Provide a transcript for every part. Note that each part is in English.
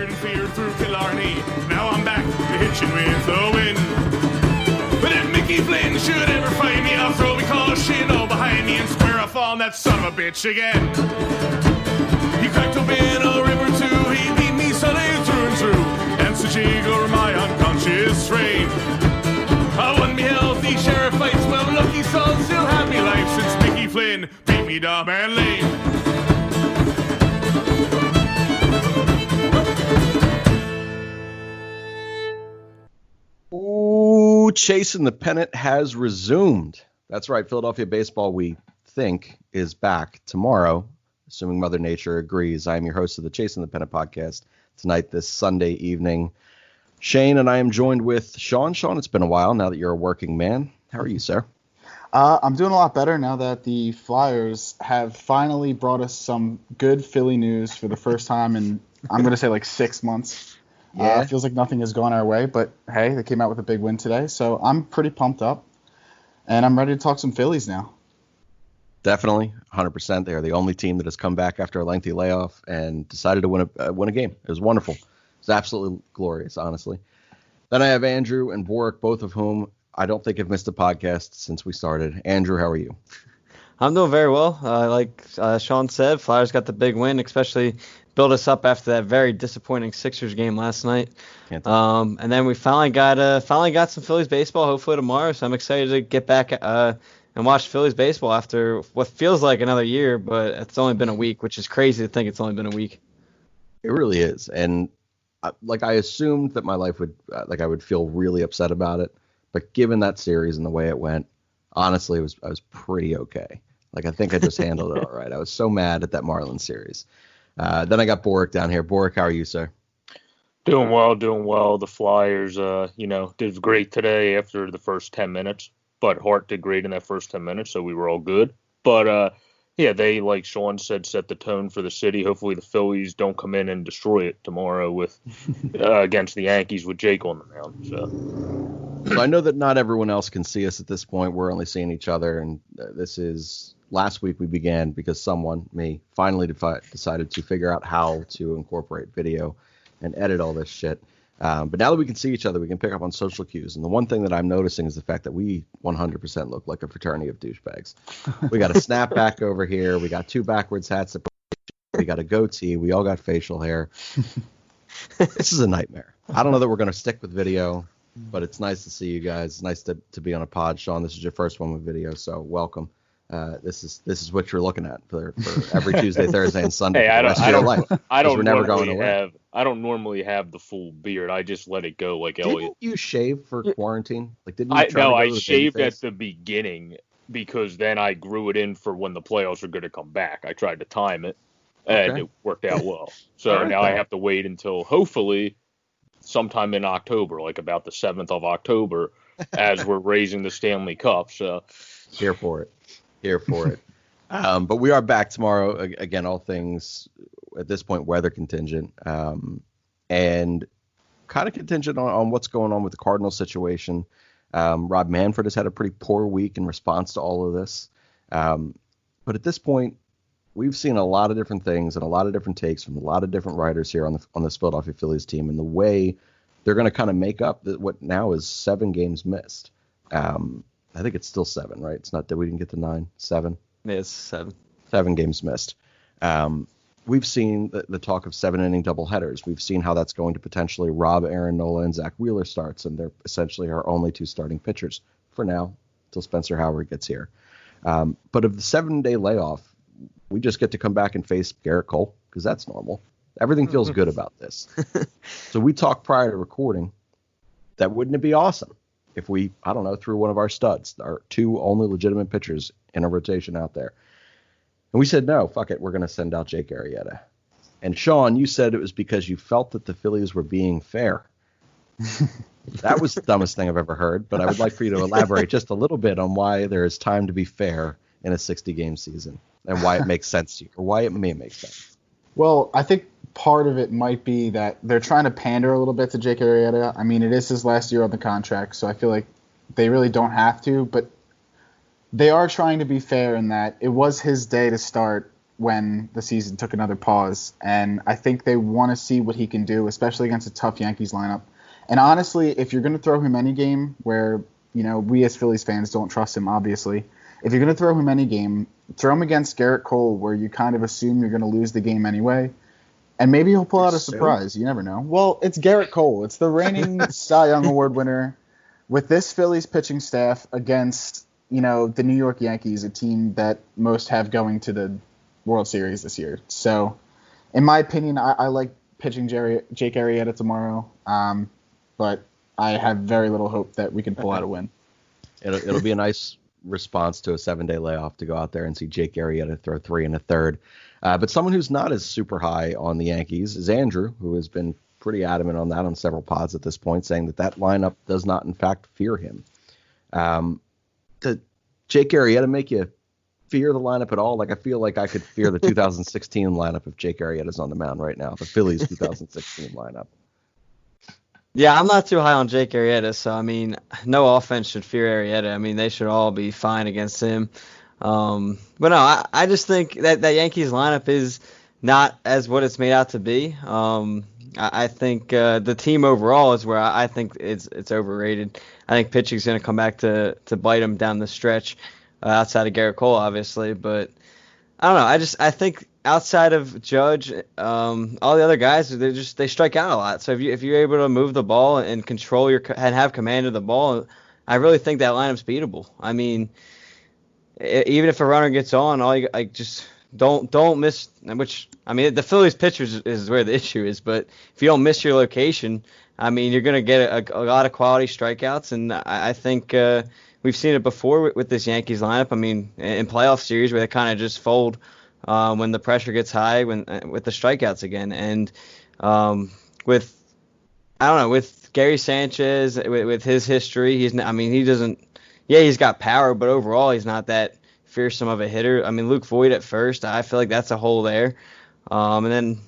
feared and feared through Killarney. Now I'm back to hitching with the wind. But if Mickey Flynn should ever find me, I'll throw me caution all behind me and square off on that son of a bitch again. He cracked open a river too, he beat me Sunday through and through, and so jiggle my unconscious frame. I won me healthy sheriff fights, well lucky son still had me life since Mickey Flynn beat me dumb and lame. Ooh, chasing the pennant has resumed. That's right, Philadelphia baseball, we think, is back tomorrow, assuming Mother Nature agrees. I am your host of the Chasing the Pennant podcast tonight, this Sunday evening. Shane, and I am joined with Sean. Sean, it's been a while now that you're a working man. How are you, sir? I'm doing a lot better now that the Flyers have finally brought us some good Philly news for the first time in, I'm going to say, like 6 months. Yeah. It feels like nothing has gone our way, but hey, they came out with a big win today, so I'm pretty pumped up, and I'm ready to talk some Phillies now. Definitely, 100%. They are the only team that has come back after a lengthy layoff and decided to win a game. It was wonderful. It's absolutely glorious, honestly. Then I have Andrew and Borek, both of whom I don't think have missed a podcast since we started. Andrew, how are you? I'm doing very well. Like Sean said, Flyers got the big win, especially built us up after that very disappointing Sixers game last night. And then we finally got some Phillies baseball, hopefully tomorrow. So I'm excited to get back and watch Phillies baseball after what feels like another year, but it's only been a week, which is crazy to think it's only been a week. It really is. And I assumed that my life would, I would feel really upset about it. But given that series and the way it went, honestly, I was pretty okay. I think I just handled it all right. I was so mad at that Marlins series. Then I got Borek down here. Borek, how are you, sir? Doing well. The Flyers, did great today after the first 10 minutes. But Hart did great in that first 10 minutes, so we were all good. But, they, like Sean said, set the tone for the city. Hopefully the Phillies don't come in and destroy it tomorrow with against the Yankees with Jake on the mound. So I know that not everyone else can see us at this point. We're only seeing each other, and this is last week we began because someone, me, finally decided to figure out how to incorporate video and edit all this shit. But now that we can see each other, we can pick up on social cues. And the one thing that I'm noticing is the fact that we 100% look like a fraternity of douchebags. We got a snapback over here. We got two backwards hats. We got a goatee. We all got facial hair. This is a nightmare. I don't know that we're going to stick with video, but it's nice to see you guys. It's nice to be on a pod. Sean, this is your first one with video, so welcome. This is what you're looking at for every Tuesday, Thursday, and Sunday. Hey, I don't normally have the full beard. I just let it go like Elliot. Didn't you shave for quarantine? I shaved at the beginning because then I grew it in for when the playoffs are going to come back. I tried to time it, and it worked out well. So right, now I have to wait until hopefully sometime in October, like about the 7th of October, as we're raising the Stanley Cup. So here for it. But we are back tomorrow. Again, all things at this point weather contingent, and kind of contingent on what's going on with the Cardinals situation. Rob Manfred has had a pretty poor week in response to all of this. But at this point, we've seen a lot of different things and a lot of different takes from a lot of different writers here on this Philadelphia Phillies team, and the way they're going to kind of make up what now is 7 games missed. I think it's still 7, right? It's not that we didn't get to 9, 7. Yeah, it's 7. 7 games missed. We've seen the talk of 7-inning doubleheaders. We've seen how that's going to potentially rob Aaron Nola and Zach Wheeler starts, and they're essentially our only 2 starting pitchers for now until Spencer Howard gets here. But of the 7-day layoff, we just get to come back and face Garrett Cole because that's normal. Everything feels good about this. So we talked prior to recording that wouldn't it be awesome if we, I don't know, threw one of our studs, our 2 only legitimate pitchers in a rotation out there. And we said, no, fuck it. We're going to send out Jake Arrieta. And Sean, you said it was because you felt that the Phillies were being fair. That was the dumbest thing I've ever heard, but I would like for you to elaborate just a little bit on why there is time to be fair in a 60-game season and why it makes sense to you, or why it may make sense. Well, I think part of it might be that they're trying to pander a little bit to Jake Arrieta. I mean, it is his last year on the contract, so I feel like they really don't have to, but they are trying to be fair in that it was his day to start when the season took another pause, and I think they want to see what he can do, especially against a tough Yankees lineup. And honestly, if you're going to throw him any game where, we as Phillies fans don't trust him, obviously, if you're going to throw him any game, throw him against Garrett Cole, where you kind of assume you're going to lose the game anyway. And maybe he'll pull out a surprise. You never know. Well, it's Garrett Cole. It's the reigning Cy Young Award winner. With this Phillies pitching staff against, the New York Yankees, a team that most have going to the World Series this year. So, in my opinion, I like pitching Jake Arrieta tomorrow. But I have very little hope that we can pull out a win. It'll be a nice response to a 7-day layoff to go out there and see Jake Arrieta throw 3 1/3. But someone who's not as super high on the Yankees is Andrew, who has been pretty adamant on that on several pods at this point, saying that lineup does not, in fact, fear him. Did Jake Arrieta make you fear the lineup at all? Like, I feel like I could fear the 2016 lineup if Jake Arrieta's on the mound right now, the Phillies 2016 lineup. Yeah, I'm not too high on Jake Arrieta, so, no offense should fear Arrieta. They should all be fine against him. But no, I just think that Yankees lineup is not as what it's made out to be. I think the team overall is where I think it's overrated. I think pitching's going to come back to bite them down the stretch, outside of Garrett Cole, obviously. But I don't know. I think outside of Judge, all the other guys, they strike out a lot. So if you're able to move the ball and control and have command of the ball, I really think that lineup's beatable. Even if a runner gets on, just don't miss. Which the Phillies pitchers is where the issue is. But if you don't miss your location, you're gonna get a lot of quality strikeouts. And I think we've seen it before with this Yankees lineup. In playoff series where they kind of just fold when the pressure gets high with the strikeouts again. And with Gary Sanchez, with his history, he doesn't. Yeah, he's got power, but overall he's not that fearsome of a hitter. Luke Voigt at first, I feel like that's a hole there. And then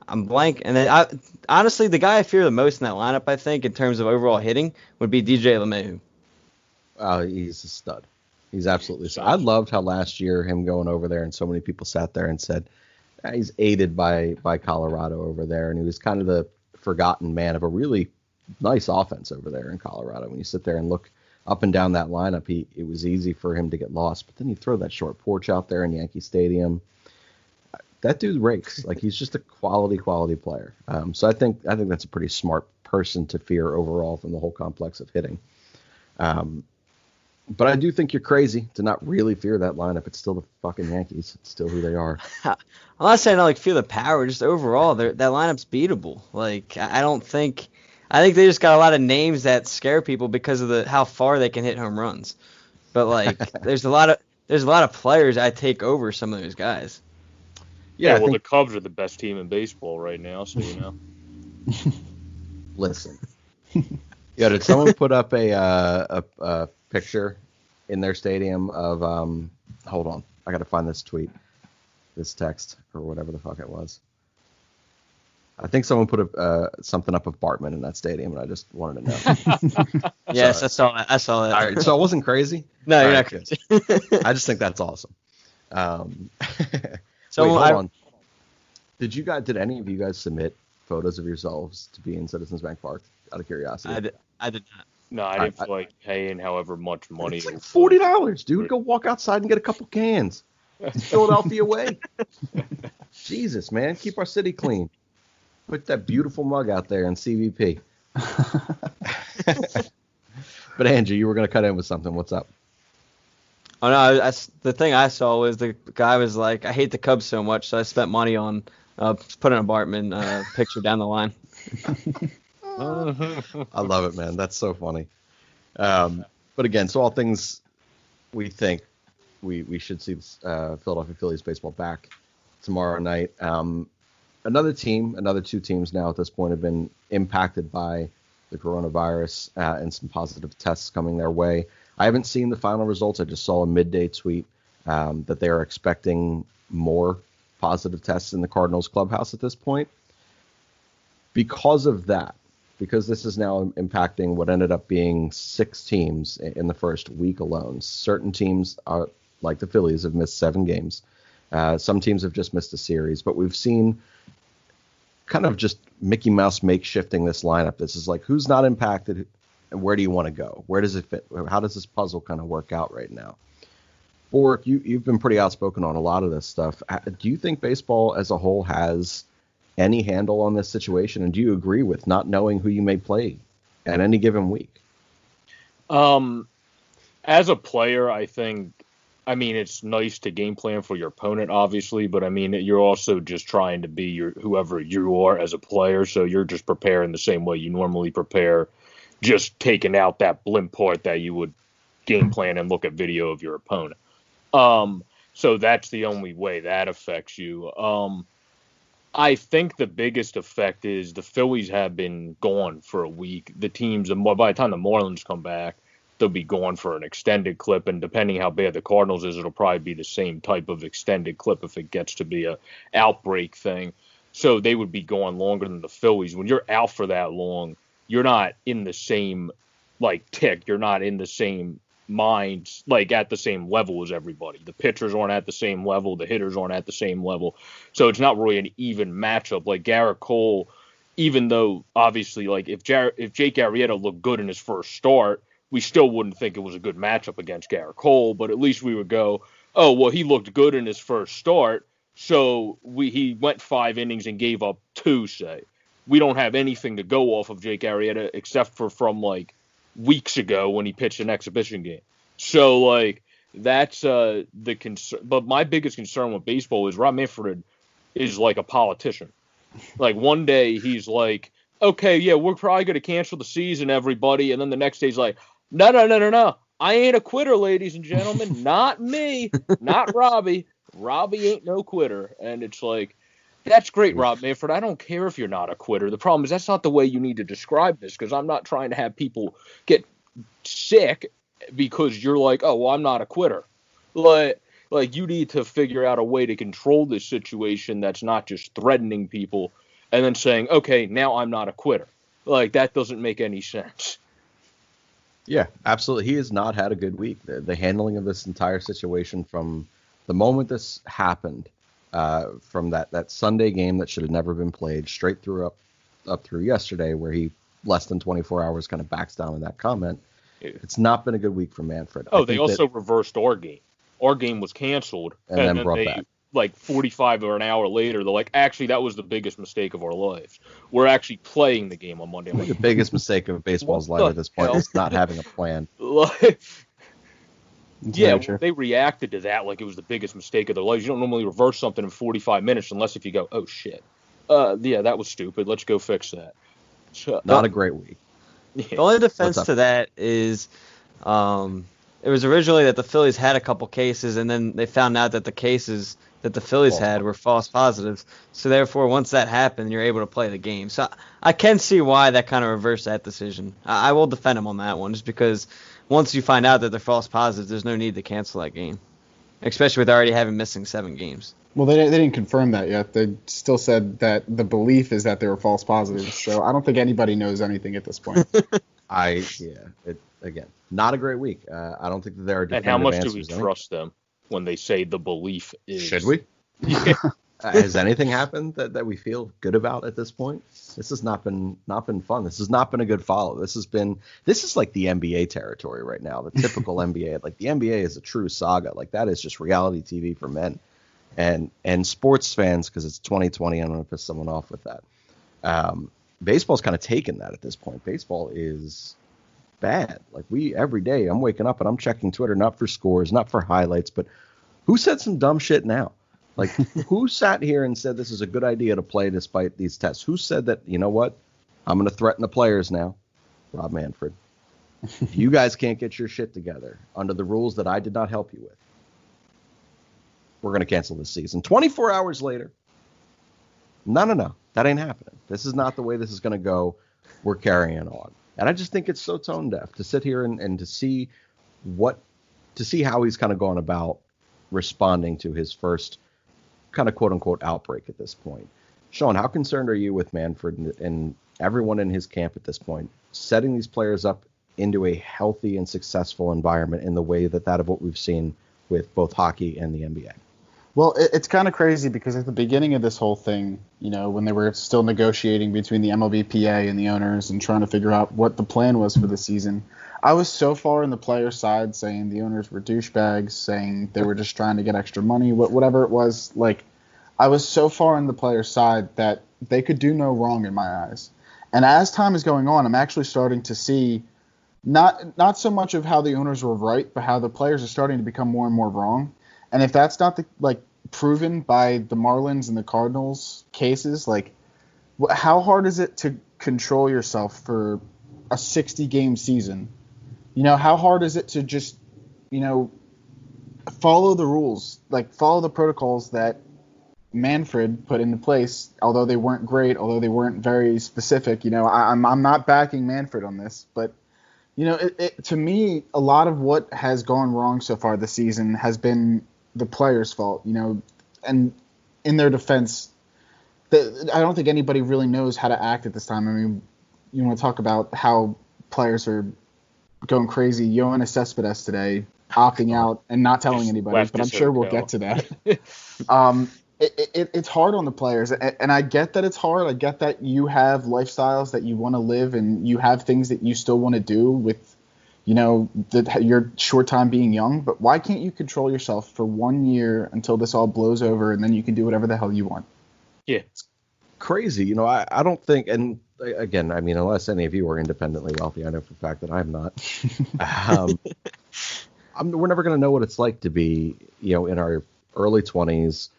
I'm blank. And then honestly, the guy I fear the most in that lineup, I think, in terms of overall hitting, would be DJ LeMahieu. Oh, he's a stud. He's absolutely a stud. I loved how last year him going over there and so many people sat there and said he's aided by Colorado over there, and he was kind of the forgotten man of a really nice offense over there in Colorado. When you sit there and look up and down that lineup, it was easy for him to get lost. But then you throw that short porch out there in Yankee Stadium. That dude rakes. Like, he's just a quality player. So I think that's a pretty smart person to fear overall from the whole complex of hitting. But I do think you're crazy to not really fear that lineup. It's still the fucking Yankees. It's still who they are. I'm not saying I fear the power. Just overall, that lineup's beatable. I think they just got a lot of names that scare people because of how far they can hit home runs. But there's a lot of players I take over some of those guys. Yeah, the Cubs are the best team in baseball right now, so you know. Listen. Yeah, did someone put up a picture in their stadium of hold on, I gotta find this text or whatever the fuck it was. I think someone put something up of Bartman in that stadium, and I just wanted to know. Yes, I saw that. All right, so I wasn't crazy? No, you're not crazy. I just think that's awesome. So wait, hold on. Did any of you guys submit photos of yourselves to be in Citizens Bank Park out of curiosity? I did not. No, I didn't feel like paying however much money. It's like $40, dude. Go walk outside and get a couple cans. It's Philadelphia way. Jesus, man. Keep our city clean. Put that beautiful mug out there in CVP. But Andrew, you were going to cut in with something. What's up? Oh, no, the thing I saw was the guy was like, I hate the Cubs so much, so I spent money on putting a Bartman picture down the line. I love it, man. That's so funny. But again, so all things we think we should see Philadelphia Phillies baseball back tomorrow night. Another two teams now at this point have been impacted by the coronavirus and some positive tests coming their way. I haven't seen the final results. I just saw a midday tweet that they are expecting more positive tests in the Cardinals clubhouse at this point. Because of that, because this is now impacting what ended up being 6 teams in the first week alone. Certain teams, like the Phillies, have missed 7 games. Some teams have just missed a series, but we've seen kind of just Mickey Mouse makeshifting this lineup. This is like, who's not impacted, and where do you want to go? Where does it fit? How does this puzzle kind of work out right now? Borek, you've been pretty outspoken on a lot of this stuff. Do you think baseball as a whole has any handle on this situation? And do you agree with not knowing who you may play at any given week? As a player, I mean, it's nice to game plan for your opponent, obviously, but I mean, you're also just trying to be whoever you are as a player. So you're just preparing the same way you normally prepare, just taking out that blimp part that you would game plan and look at video of your opponent. So that's the only way that affects you. I think the biggest effect is the Phillies have been gone for a week. The teams, by the time the Marlins come back, they'll be gone for an extended clip, and depending how bad the Cardinals is, it'll probably be the same type of extended clip if it gets to be a outbreak thing. So they would be gone longer than the Phillies. When you're out for that long, you're not in the same tick. You're not in the same minds, at the same level as everybody. The pitchers aren't at the same level. The hitters aren't at the same level. So it's not really an even matchup. Like Garrett Cole, even though obviously if Jake Arrieta looked good in his first start, we still wouldn't think it was a good matchup against Garrett Cole, but at least we would go, oh, well, he looked good in his first start, so he went 5 innings and gave up 2, say. We don't have anything to go off of Jake Arrieta except for from weeks ago when he pitched an exhibition game. So that's the concern. But my biggest concern with baseball is Rob Manfred is like a politician. One day he's like, okay, yeah, we're probably going to cancel the season, everybody. And then the next day he's like, no. I ain't a quitter, ladies and gentlemen. Not me. Not Robbie. Robbie ain't no quitter. And it's that's great, Rob Manfred. I don't care if you're not a quitter. The problem is that's not the way you need to describe this, because I'm not trying to have people get sick because you're oh, well, I'm not a quitter. You need to figure out a way to control this situation that's not just threatening people and then saying, okay, now I'm not a quitter. That doesn't make any sense. Yeah, absolutely. He has not had a good week. The handling of this entire situation from the moment this happened, from that Sunday game that should have never been played, straight through up through yesterday, where he less than 24 hours kind of backs down in that comment. It's not been a good week for Manfred. Oh, they also reversed our game. Our game was canceled, and then brought back. 45 or an hour later, they're actually, that was the biggest mistake of our lives. We're actually playing the game on Monday. The biggest mistake of baseball's life at this point is not having a plan. Yeah, they reacted to that like it was the biggest mistake of their lives. You don't normally reverse something in 45 minutes unless if you go, oh, shit. Yeah, that was stupid. Let's go fix that. So, not a great week. Yeah. The only defense to that is it was originally that the Phillies had a couple cases, and then they found out that the cases that the Phillies had were false positives. So therefore, once that happened, you're able to play the game. So I can see why that kind of reversed that decision. I will defend him on that one, just because once you find out that they're false positives, there's no need to cancel that game, especially with already having missing 7 games. Well, they didn't confirm that yet. They still said that the belief is that they were false positives. So I don't think anybody knows anything at this point. Again, not a great week. I don't think that there are definitive answers. And how much answers. do we trust them when they say the belief is? Should we? Yeah. Has anything happened that we feel good about at this point? This has not been fun. This has not been a good follow. This is like the NBA territory right now, the typical NBA. The NBA is a true saga. That is just reality TV for men. And sports fans, because it's 2020, I'm going to piss someone off with that. Baseball's kind of taken that at this point. Baseball is bad. Every day I'm waking up and I'm checking Twitter, not for scores, not for highlights, but who said some dumb shit now? Who sat here and said this is a good idea to play despite these tests? Who said that, you know what? I'm going to threaten the players now. Rob Manfred. If you guys can't get your shit together under the rules that I did not help you with, we're going to cancel this season. 24 hours later, no, that ain't happening. This is not the way this is going to go. We're carrying on. And I just think it's so tone deaf to sit here and to see how he's kind of gone about responding to his first kind of quote unquote outbreak at this point. Sean, how concerned are you with Manfred and everyone in his camp at this point, setting these players up into a healthy and successful environment in the way that of what we've seen with both hockey and the NBA? Well, it's kind of crazy because at the beginning of this whole thing, when they were still negotiating between the MLBPA and the owners and trying to figure out what the plan was for the season, I was so far in the player side saying the owners were douchebags, saying they were just trying to get extra money, whatever it was. Like, I was so far in the player side that they could do no wrong in my eyes. And as time is going on, I'm actually starting to see not so much of how the owners were right, but how the players are starting to become more and more wrong. And if that's not proven by the Marlins and the Cardinals cases, how hard is it to control yourself for a 60-game season? How hard is it to just, follow the rules, follow the protocols that Manfred put into place, although they weren't great, although they weren't very specific. I'm not backing Manfred on this, but to me, a lot of what has gone wrong so far this season has been the players' fault, and in their defense, I don't think anybody really knows how to act at this time. I mean, you want to talk about how players are going crazy. Yoenis Cespedes today opting out and not telling anybody, but I'm sure we'll get to that. It's hard on the players, and I get that it's hard. I get that you have lifestyles that you want to live, and you have things that you still want to do with your short time being young, but why can't you control yourself for 1 year until this all blows over, and then you can do whatever the hell you want? Yeah. It's crazy. I don't think, and again, I mean, unless any of you are independently wealthy, I know for a fact that I'm not. We're never going to know what it's like to be, in our early 20s,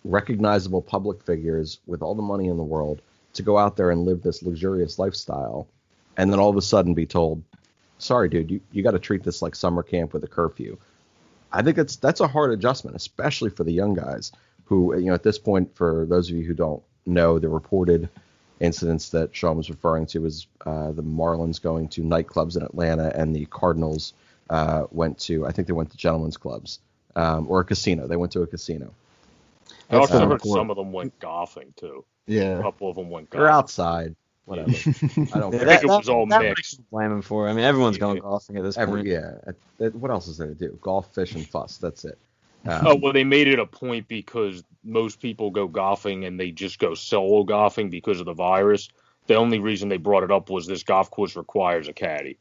recognizable public figures with all the money in the world, to go out there and live this luxurious lifestyle, and then all of a sudden be told, sorry, dude, you got to treat this like summer camp with a curfew. I think that's a hard adjustment, especially for the young guys who, at this point, for those of you who don't know, the reported incidents that Sean was referring to was the Marlins going to nightclubs in Atlanta, and the Cardinals went to gentlemen's clubs or a casino. They went to a casino. I also heard some of them went golfing too. Yeah. A couple of them went golfing. They're outside. Whatever. I don't care. I think it was all mixed. Blame him for. I mean, everyone's going golfing at this point. Yeah. What else is there to do? Golf, fish, and fuss. That's it. Well, they made it a point because most people go golfing and they just go solo golfing because of the virus. The only reason they brought it up was this golf course requires a caddy.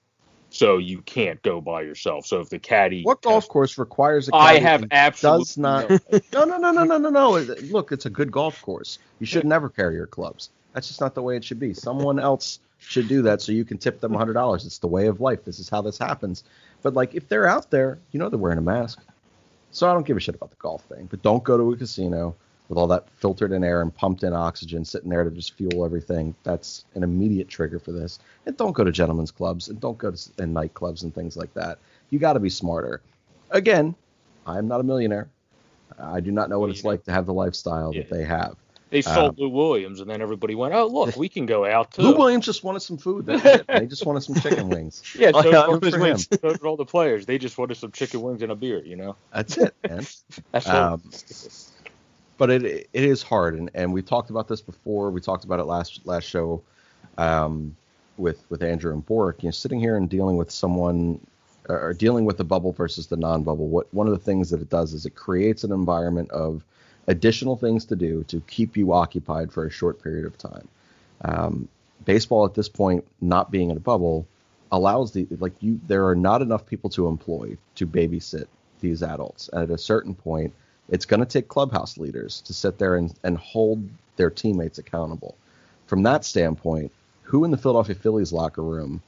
So you can't go by yourself. So if the caddy... What golf course requires a caddy? I have absolutely... Does not... No. Look, it's a good golf course. You should never carry your clubs. That's just not the way it should be. Someone else should do that so you can tip them $100. It's the way of life. This is how this happens. But, if they're out there, they're wearing a mask. So I don't give a shit about the golf thing. But don't go to a casino with all that filtered in air and pumped in oxygen sitting there to just fuel everything. That's an immediate trigger for this. And don't go to gentlemen's clubs, and don't go to nightclubs and things like that. You got to be smarter. Again, I'm not a millionaire. I do not know what it's like to have the lifestyle that they have. They sold Lou Williams, and then everybody went, oh, look, we can go out, too. Lou Williams just wanted some food. That's it. They just wanted some chicken wings. Yeah, so good for him. So did all the players. They just wanted some chicken wings and a beer, That's it, man. That's but it is hard, and we talked about this before. We talked about it last show with Andrew and Borek. Sitting here and dealing with someone, or dealing with the bubble versus the non-bubble. One of the things that it does is it creates an environment of additional things to do to keep you occupied for a short period of time. Baseball at this point, not being in a bubble, allows there are not enough people to employ to babysit these adults. And at a certain point, it's going to take clubhouse leaders to sit there and hold their teammates accountable. From that standpoint, who in the Philadelphia Phillies locker room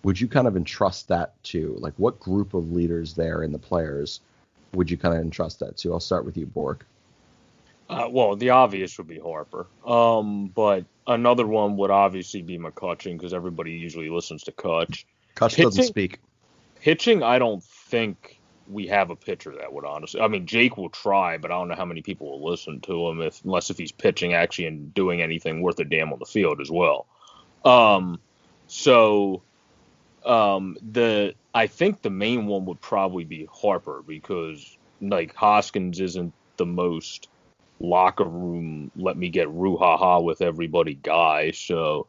would you kind of entrust that to? What group of leaders there in the players would you kind of entrust that to? I'll start with you, Borek. Well, the obvious would be Harper. But another one would obviously be McCutchen because everybody usually listens to Kutch. Kutch doesn't speak. Pitching, I don't think we have a pitcher that would honestly. I mean, Jake will try, but I don't know how many people will listen to him unless he's pitching actually and doing anything worth a damn on the field as well. I think the main one would probably be Harper because Hoskins isn't the most locker room, let me get roo-ha-ha with everybody guy. So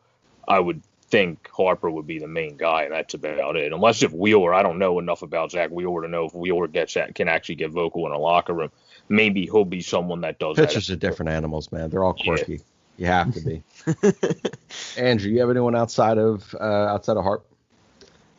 I would think Harper would be the main guy, and that's about it. Unless if Wheeler, I don't know enough about Zach Wheeler to know if Wheeler can actually get vocal in a locker room. maybe he'll be someone that does that. Pitchers are different animals, man. They're all quirky. You have to be. Andrew, you have anyone outside of Harp?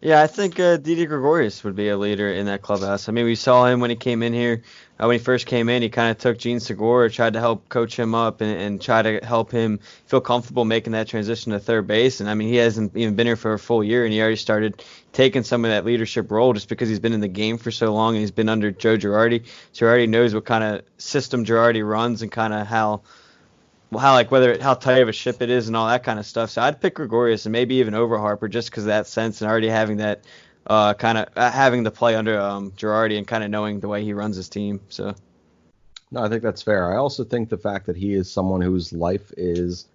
Yeah, I think Didi Gregorius would be a leader in that clubhouse. I mean, we saw him when he came in here. When he first came in, he kind of took Gene Segura, tried to help coach him up and try to help him feel comfortable making that transition to third base. And, I mean, he hasn't even been here for a full year, and he already started taking some of that leadership role just because he's been in the game for so long and he's been under Joe Girardi. So he already knows what kind of system Girardi runs and kind of how tight of a ship it is and all that kind of stuff. So I'd pick Gregorius and maybe even over Harper just because of that sense and already having that having the play under Girardi and kind of knowing the way he runs his team. So no, I think that's fair. I also think the fact that he is someone whose life is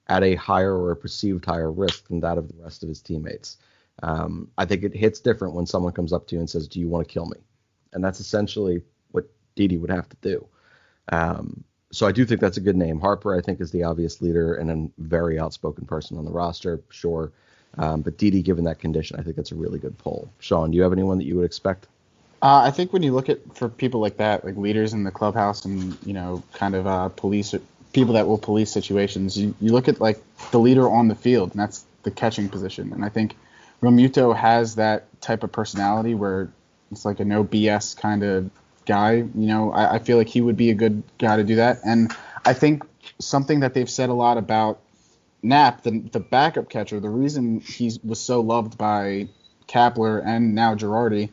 at a higher or a perceived higher risk than that of the rest of his teammates. I think it hits different when someone comes up to you and says, "Do you want to kill me?" And that's essentially what Didi would have to do. So I do think that's a good name. Harper, I think, is the obvious leader and a very outspoken person on the roster, sure. But Didi, given that condition, I think that's a really good pull. Sean, do you have anyone that you would expect? I think when you look at for people like that, like leaders in the clubhouse and, kind of police people that will police situations, you look at like the leader on the field, and that's the catching position. And I think Realmuto has that type of personality where it's like a no BS kind of guy. I feel like he would be a good guy to do that. And I think something that they've said a lot about Knapp, the backup catcher, the reason he was so loved by Kapler and now Girardi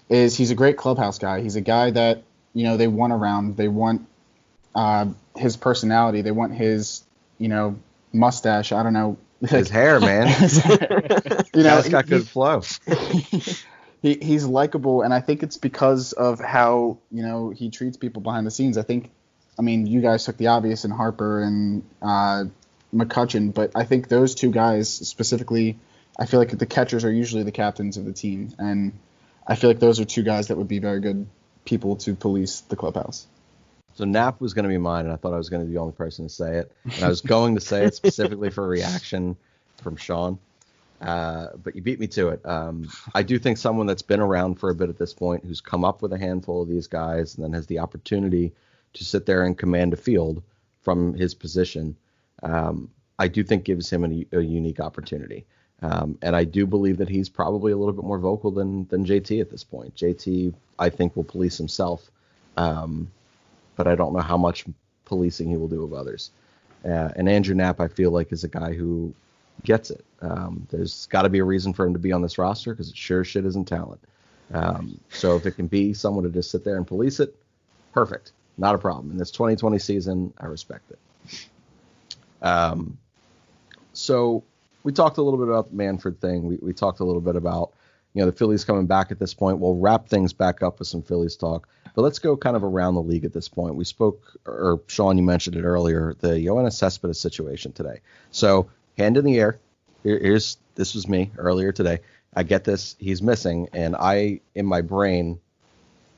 is he's a great clubhouse guy. He's a guy that, they want around. They want his personality. They want his, mustache. I don't know. His hair, man. He's got good flow. He's likable, and I think it's because of how, he treats people behind the scenes. You guys took the obvious in Harper and McCutchen, but I think those two guys specifically, I feel like the catchers are usually the captains of the team, and I feel like those are two guys that would be very good people to police the clubhouse. So Knapp was going to be mine, and I thought I was going to be the only person to say it. And I was going to say it specifically for a reaction from Sean. But you beat me to it. I do think someone that's been around for a bit at this point, who's come up with a handful of these guys and then has the opportunity to sit there and command a field from his position, I do think gives him a unique opportunity. And I do believe that he's probably a little bit more vocal than JT at this point. JT, I think, will police himself, but I don't know how much policing he will do of others. And Andrew Knapp, I feel like, is a guy who gets it. There's got to be a reason for him to be on this roster because it sure shit isn't talent. So if it can be someone to just sit there and police it, perfect. Not a problem. In this 2020 season, I respect it. So we talked a little bit about the Manfred thing. We talked a little bit about, the Phillies coming back at this point. We'll wrap things back up with some Phillies talk. But let's go kind of around the league at this point. We spoke, or Sean, you mentioned it earlier, the Yoenis Cespedes situation today. So hand in the air. This was me earlier today. I get this. He's missing. And I, in my brain,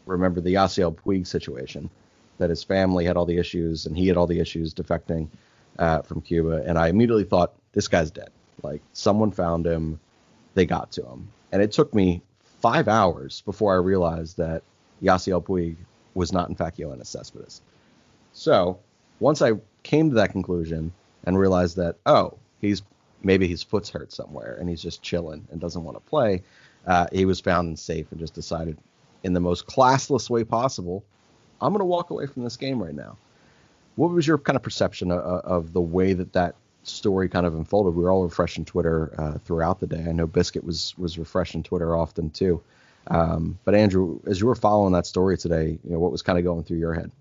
remember the Yasiel Puig situation, that his family had all the issues and he had all the issues defecting from Cuba. And I immediately thought, this guy's dead. Like, someone found him. They got to him. And it took me 5 hours before I realized that Yasiel Puig was not, in fact, Yoenis Cespedes. So once I came to that conclusion and realized that, maybe his foot's hurt somewhere and he's just chilling and doesn't want to play, he was found and safe and just decided in the most classless way possible, I'm going to walk away from this game right now. What was your kind of perception of the way that story kind of unfolded? We were all refreshing Twitter throughout the day. I know Biscuit was refreshing Twitter often too. But Andrew, as you were following that story today, what was kind of going through your head?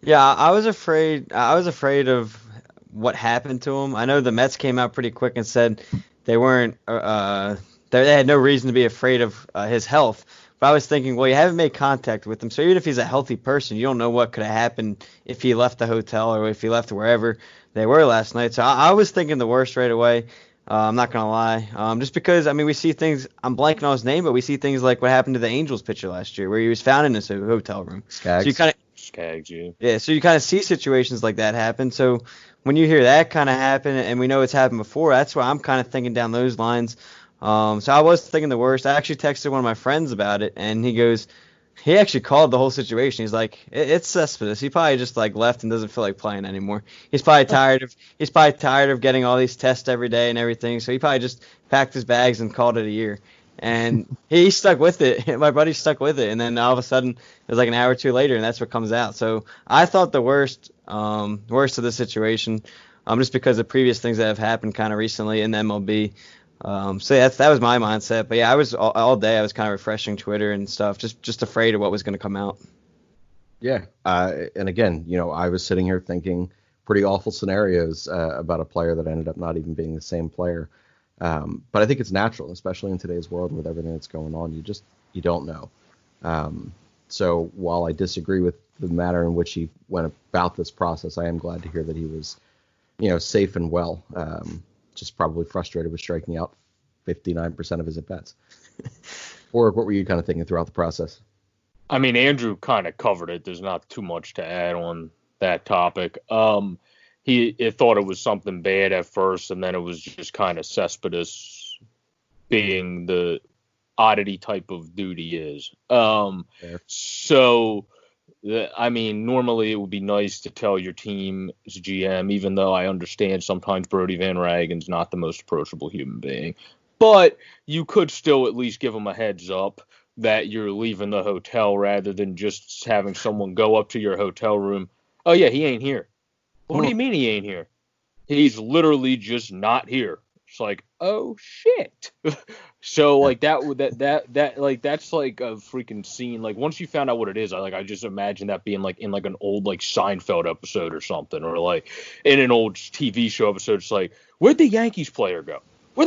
Yeah, I was afraid of what happened to him. I know the Mets came out pretty quick and said they weren't, they had no reason to be afraid of his health. But I was thinking, well, you haven't made contact with him, so even if he's a healthy person, you don't know what could have happened if he left the hotel or if he left wherever they were last night. So I was thinking the worst right away. I'm not going to lie. Just because, we see things, I'm blanking on his name, but we see things like what happened to the Angels pitcher last year where he was found in his hotel room. Skaggs. So Skaggs, yeah. Yeah, so you kind of see situations like that happen. So when you hear that kind of happen, and we know it's happened before, that's why I'm kind of thinking down those lines. So I was thinking the worst. I actually texted one of my friends about it, and he goes, he actually called the whole situation. He's like, it's Cespedes. He probably just like left and doesn't feel like playing anymore. He's probably tired of getting all these tests every day and everything. So he probably just packed his bags and called it a year. And he stuck with it. My buddy stuck with it. And then all of a sudden, it was like an hour or two later, and that's what comes out. So I thought the worst of the situation, just because of previous things that have happened kind of recently in the MLB. So yeah, that was my mindset. But yeah, I was all day. I was kind of refreshing Twitter and stuff, just afraid of what was going to come out. Yeah, and again, I was sitting here thinking pretty awful scenarios about a player that ended up not even being the same player. But I think it's natural, especially in today's world with everything that's going on. You don't know. So while I disagree with the manner in which he went about this process, I am glad to hear that he was, safe and well. Just probably frustrated with striking out 59% of his at-bats. Or what were you kind of thinking throughout the process? I mean, Andrew kind of covered it. There's not too much to add on that topic. He thought it was something bad at first, and then it was just kind of Cespedes being the oddity type of dude he is. So, I mean, normally it would be nice to tell your team's GM, even though I understand sometimes Brody Van Ragen's not the most approachable human being. But you could still at least give him a heads up that you're leaving the hotel rather than just having someone go up to your hotel room. Oh, yeah, he ain't here. What do you mean he ain't here? He's literally just not here. It's like, oh shit. So like that's like a freaking scene. Like once you found out what it is, I just imagine that being like in like an old like Seinfeld episode or something, or like in an old TV show episode. It's like, where'd the Yankees player go? Where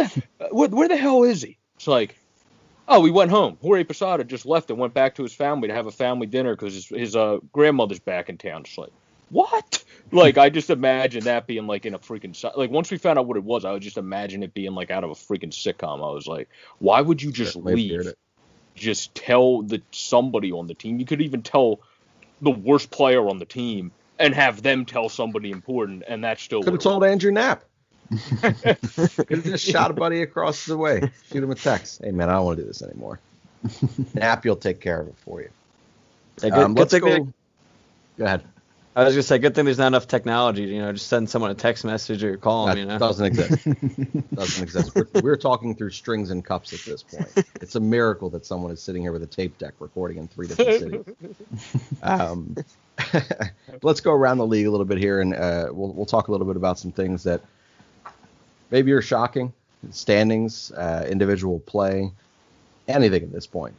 the hell is he? It's like, oh, we went home. Jorge Posada just left and went back to his family to have a family dinner because his grandmother's back in town. It's like, what? Like, I just imagine that being like in a freaking, like once we found out what it was, I would just imagine it being like out of a freaking sitcom. I was like, why would you just leave? Just tell somebody on the team. You could even tell the worst player on the team and have them tell somebody important, and that still could have told Andrew Knapp. Could have just shot a buddy across the way. Shoot him a text. Hey man, I don't want to do this anymore. Knapp, you'll take care of it for you. Let's go. Go ahead. I was gonna say, good thing there's not enough technology to, just send someone a text message or call them. That doesn't exist. We're talking through strings and cups at this point. It's a miracle that someone is sitting here with a tape deck recording in 3 different cities. Let's go around the league a little bit here, and we'll talk a little bit about some things that maybe are shocking, standings, individual play, anything at this point.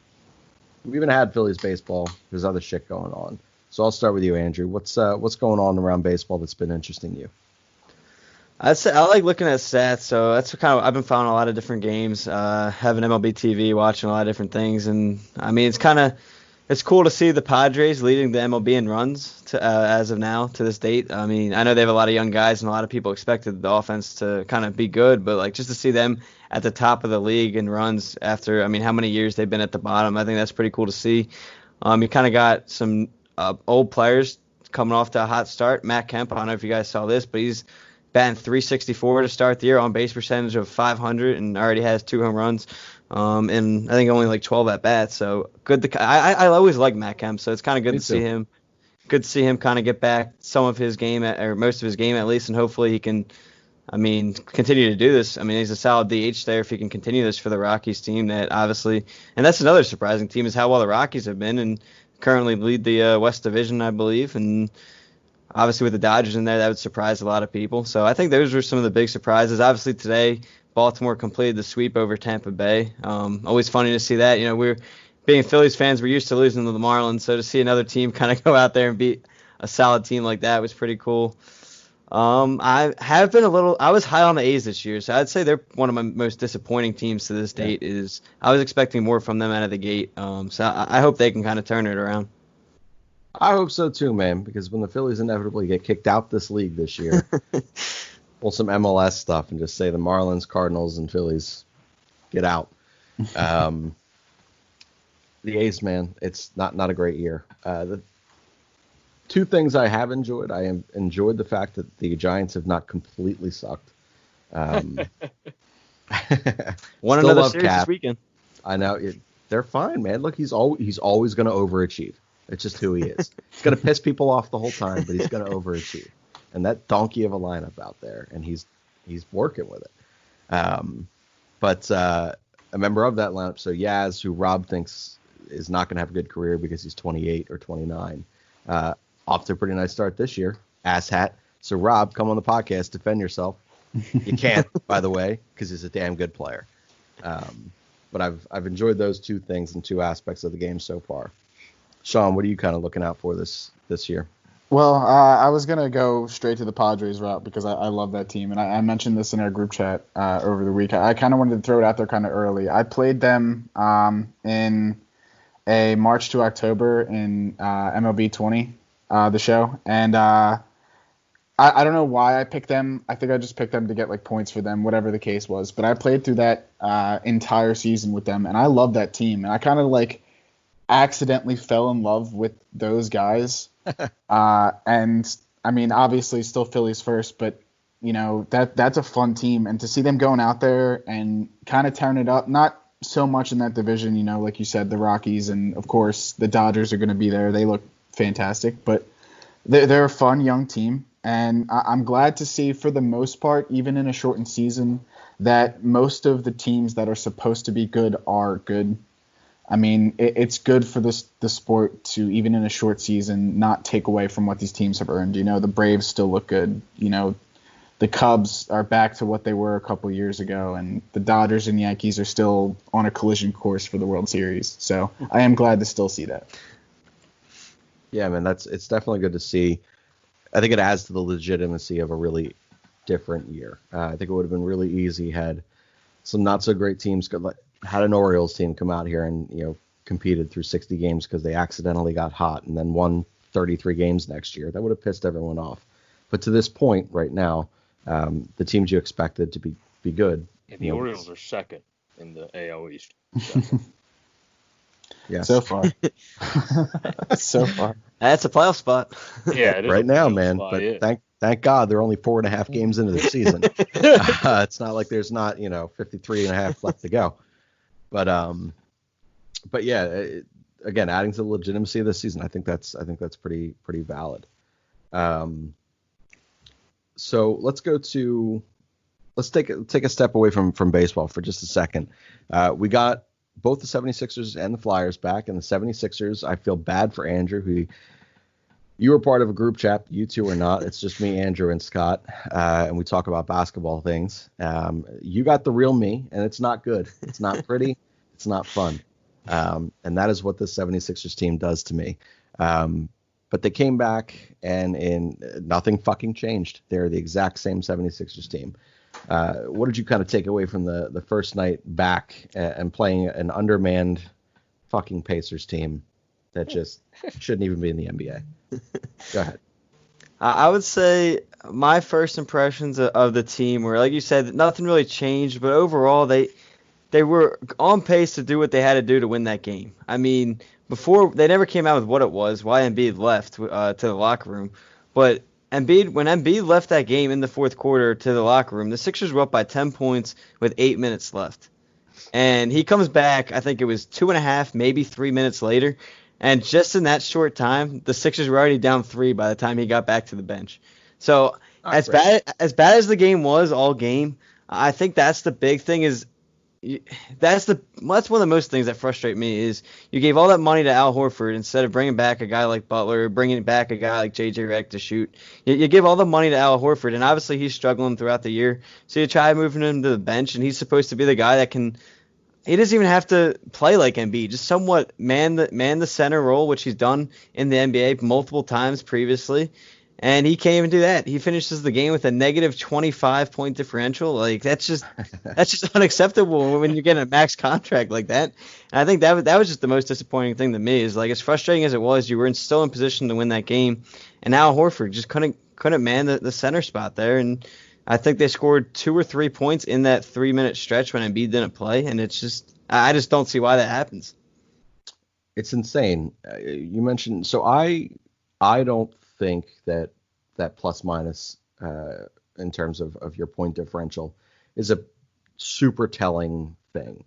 We even had Phillies baseball. There's other shit going on. So I'll start with you, Andrew. What's going on around baseball that's been interesting to you? I'd say I like looking at stats, so that's kind of I've been following a lot of different games, having MLB TV, watching a lot of different things, and I mean it's cool to see the Padres leading the MLB in runs as of now to this date. I mean, I know they have a lot of young guys, and a lot of people expected the offense to kind of be good, but like just to see them at the top of the league in runs after how many years they've been at the bottom, I think that's pretty cool to see. You kind of got some old players coming off to a hot start. Matt Kemp, I don't know if you guys saw this, but he's batting .364 to start the year, on base percentage of .500, and already has 2 home runs. And I think only like 12 at bats. So good. I always like Matt Kemp, so it's kind of good to see him. Good to see him kind of get back some of his game or most of his game at least, and hopefully he can. Continue to do this. He's a solid DH there if he can continue this for the Rockies team. That obviously, and that's another surprising team is how well the Rockies have been and currently lead the West Division, I believe, and obviously with the Dodgers in there, that would surprise a lot of people. So I think those were some of the big surprises. Obviously today, Baltimore completed the sweep over Tampa Bay. Always funny to see that. We're being Phillies fans, we're used to losing to the Marlins, so to see another team kind of go out there and beat a solid team like that was pretty cool. I was high on the A's this year, so I'd say they're one of my most disappointing teams to this date. I was expecting more from them out of the gate, so I hope they can kind of turn it around. I hope so too, man, because when the Phillies inevitably get kicked out this league this year, pull some MLS stuff and just say the Marlins, Cardinals, and Phillies get out. The A's, man, it's not a great year. The 2 things I have enjoyed. I have enjoyed the fact that the Giants have not completely sucked. Won another series this weekend. I know. They're fine, man. Look, he's always going to overachieve. It's just who he is. He's going to piss people off the whole time, but he's going to overachieve. And that donkey of a lineup out there, and he's working with it. But a member of that lineup, so Yaz, who Rob thinks is not going to have a good career because he's 28 or 29, off to a pretty nice start this year. Asshat. So Rob, come on the podcast, defend yourself. You can't, by the way, because he's a damn good player. But I've enjoyed those two things and two aspects of the game so far. Sean, what are you kind of looking out for this year? Well, I was going to go straight to the Padres route because I love that team. And I mentioned this in our group chat over the week. I kind of wanted to throw it out there kind of early. I played them in a March to October in MLB 20, the show. And I don't know why I picked them. I think I just picked them to get like points for them, whatever the case was. But I played through that entire season with them, and I love that team. And I kind of like accidentally fell in love with those guys. And I mean, obviously still Phillies first, but you know, that's a fun team. And to see them going out there and kind of tearing it up, not so much in that division, you know, like you said, the Rockies and of course the Dodgers are going to be there. They look fantastic, but they're a fun young team. And I'm glad to see, for the most part, even in a shortened season, that most of the teams that are supposed to be good are good. I mean, it's good for the sport to, even in a short season, not take away from what these teams have earned. You know, the Braves still look good. You know, the Cubs are back to what they were a couple years ago, and the Dodgers and Yankees are still on a collision course for the World Series. So I am glad to still see that. Yeah, man, it's definitely good to see. I think it adds to the legitimacy of a really different year. I think it would have been really easy had some not so great teams had an Orioles team come out here and, you know, competed through 60 games because they accidentally got hot and then won 33 games next year. That would have pissed everyone off. But to this point right now, the teams you expected to be good. And the Orioles are second in the AL East. Yeah. So far. So far. That's a playoff spot. Yeah, it is right a now, playoff man. spot, But yeah. thank God they're only 4.5 games into the season. It's not like there's not, 53.5 left to go. But yeah, again, adding to the legitimacy of the season, I think that's pretty valid. So let's take a step away from baseball for just a second. We got both the 76ers and the Flyers back, and the 76ers, I feel bad for Andrew, who you were part of a group chat. You two are not. It's just me, Andrew, and Scott, and we talk about basketball things. You got the real me, and it's not good. It's not pretty. It's not fun. And that is what the 76ers team does to me. But they came back, and nothing fucking changed. They're the exact same 76ers team. What did you kind of take away from the first night back and playing an undermanned fucking Pacers team that just shouldn't even be in the NBA? Go ahead. I would say my first impressions of the team were, like you said, nothing really changed, but overall they were on pace to do what they had to do to win that game. I mean, before they never came out with what it was, why Embiid left to the locker room, but when Embiid left that game in the fourth quarter to the locker room, the Sixers were up by 10 points with 8 minutes left. And he comes back, I think it was 2.5, maybe 3 minutes later. And just in that short time, the Sixers were already down 3 by the time he got back to the bench. So as bad as the game was all game, I think that's the big thing is that's one of the most things that frustrate me is you gave all that money to Al Horford instead of bringing back a guy like Butler, bringing back a guy like J.J. Redick to shoot. You give all the money to Al Horford, and obviously he's struggling throughout the year. So you try moving him to the bench, and he's supposed to be the guy that can. He doesn't even have to play like Embiid, just somewhat man the center role, which he's done in the NBA multiple times previously. And he can't even do that. He finishes the game with a negative 25-point differential. Like that's just unacceptable when you get a max contract like that. And I think that was just the most disappointing thing to me is like as frustrating as it was, you were still in position to win that game, and Al Horford just couldn't man the center spot there. And I think they scored 2 or 3 points in that 3-minute stretch when Embiid didn't play, and I just don't see why that happens. It's insane. You mentioned so I don't think that plus minus in terms of your point differential is a super telling thing.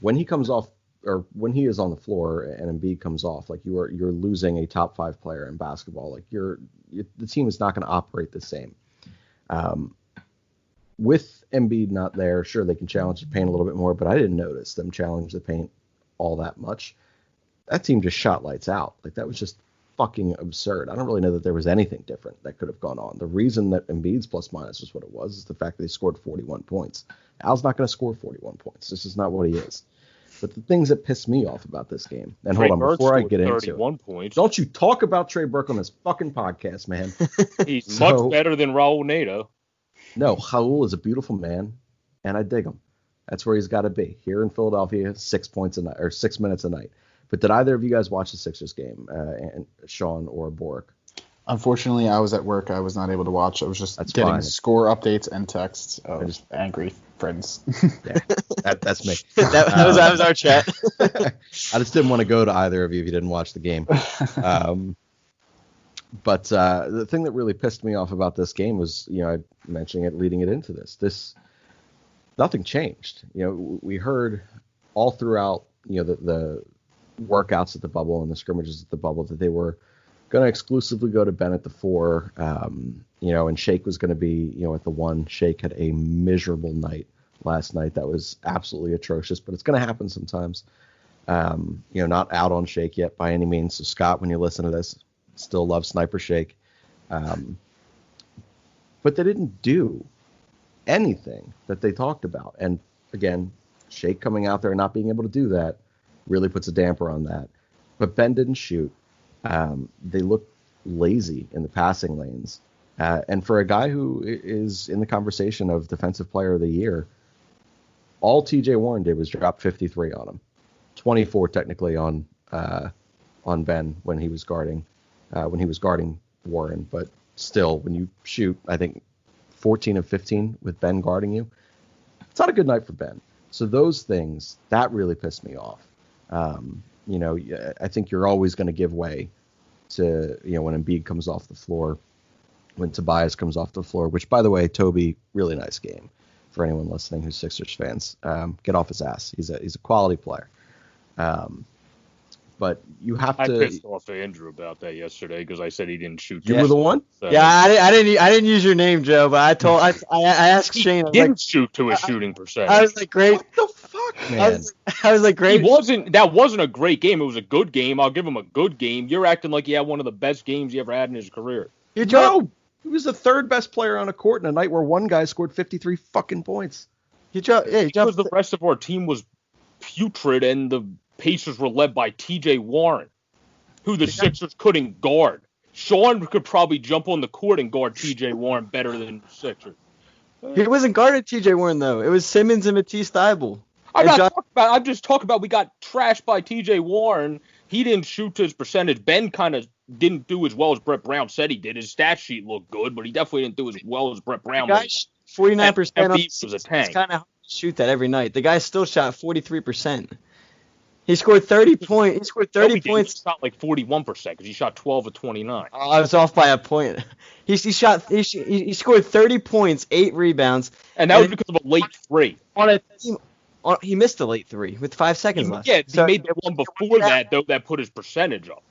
When he comes off or when he is on the floor and Embiid comes off, like you're losing a top 5 player in basketball. Like the team is not going to operate the same. With Embiid not there, sure, they can challenge the paint a little bit more, but I didn't notice them challenge the paint all that much. That team just shot lights out. Like, that was just fucking absurd. I don't really know that there was anything different that could have gone on. The reason that Embiid's plus minus was what it was is the fact that he scored 41 points. Al's not going to score 41 points. This is not what he is. But the things that piss me off about this game, and hold on, before I get into it, points. Don't you talk about Trey Burke on this fucking podcast, man. He's much better than Raul Neto. No, Raul is a beautiful man, and I dig him. That's where he's got to be. Here in Philadelphia, 6 points a night, or 6 minutes a night. But did either of you guys watch the Sixers game, and Sean or Borek? Unfortunately, I was at work. I was not able to watch. I was just That's getting fine. Score updates and texts of just angry friends. Yeah, that's me. that was our chat. I just didn't want to go to either of you if you didn't watch the game. But the thing that really pissed me off about this game was, I mentioning it leading it into this. Nothing changed. We heard all throughout, the workouts at the bubble and the scrimmages at the bubble that they were going to exclusively go to Ben at the 4, and Shake was going to be, at the 1. Shake had a miserable night last night. That was absolutely atrocious, but it's going to happen sometimes. Not out on Shake yet by any means. So Scott, when you listen to this, still love Sniper Shake. But they didn't do anything that they talked about. And again, Shake coming out there and not being able to do that really puts a damper on that. But Ben didn't shoot. They looked lazy in the passing lanes. And for a guy who is in the conversation of Defensive Player of the Year, all TJ Warren did was drop 53 on him. 24 technically on Ben when he was guarding Warren. But still, when you shoot, I think 14 of 15 with Ben guarding you, it's not a good night for Ben. So those things, that really pissed me off. I think you're always going to give way to, when Embiid comes off the floor, when Tobias comes off the floor, which, by the way, Toby, really nice game for anyone listening who's Sixers fans. Get off his ass. He's a quality player. But you have to. I pissed off Andrew about that yesterday because I said he didn't shoot. You were the one? Yeah, I didn't use your name, Joe, but I asked Shane. He didn't shoot to his shooting percentage. I was like, great. What the fuck, man? I was like, great. That wasn't a great game. It was a good game. I'll give him a good game. You're acting like he had one of the best games he ever had in his career. No, he was the third best player on a court in a night where one guy scored 53 fucking points. Because the rest of our team was putrid and the Pacers were led by TJ Warren, who the Sixers couldn't guard. Sean could probably jump on the court and guard TJ Warren better than the Sixers. He wasn't guarding TJ Warren, though. It was Simmons and Matisse Thybulle. I'm just talking about we got trashed by TJ Warren. He didn't shoot to his percentage. Ben kind of didn't do as well as Brett Brown said he did. His stat sheet looked good, but he definitely didn't do as well as Brett Brown. 49% was a tank. It's kind of hard to shoot that every night. The guy still shot 43%. He scored 30 points. He scored 30 points. He shot like 41% because he shot 12 of 29. I was off by a point. He scored 30 points, 8 rebounds, and that was because of a late 3. On a team, he missed a late 3 with 5 seconds left. Yeah, he made that one before that though. That put his percentage up.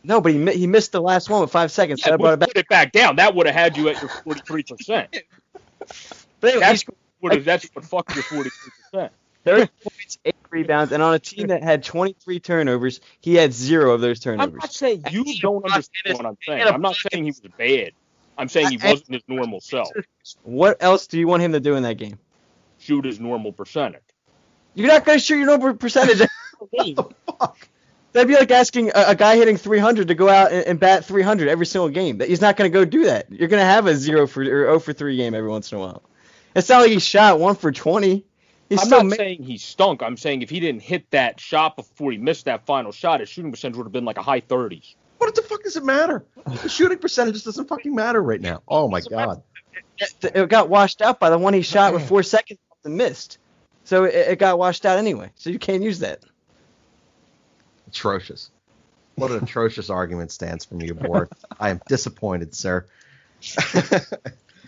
No, but he missed the last one with 5 seconds. Yeah, so I brought put it back down. That would have had you at your 43%. But anyway, that's what fucked your 43%. 30 points, 8 rebounds, and on a team that had 23 turnovers, he had 0 of those turnovers. I'm not saying you don't understand what I'm saying. I'm not saying he was bad. I'm saying he wasn't his normal self. What else do you want him to do in that game? Shoot his normal percentage. You're not going to shoot your normal percentage. What the fuck? That'd be like asking a guy hitting 300 to go out and bat 300 every single game. He's not going to go do that. You're going to have a 0 for 3 game every once in a while. It's not like he shot 1 for 20. I'm not saying he stunk. I'm saying if he didn't hit that shot before he missed that final shot, his shooting percentage would have been like a high 30s. What the fuck does it matter? The shooting percentage doesn't fucking matter right now. Oh, my God. It got washed out by the one he shot with 4 seconds and missed. So it got washed out anyway. So you can't use that. Atrocious. What an atrocious argument stance from you, Borek. I am disappointed, sir.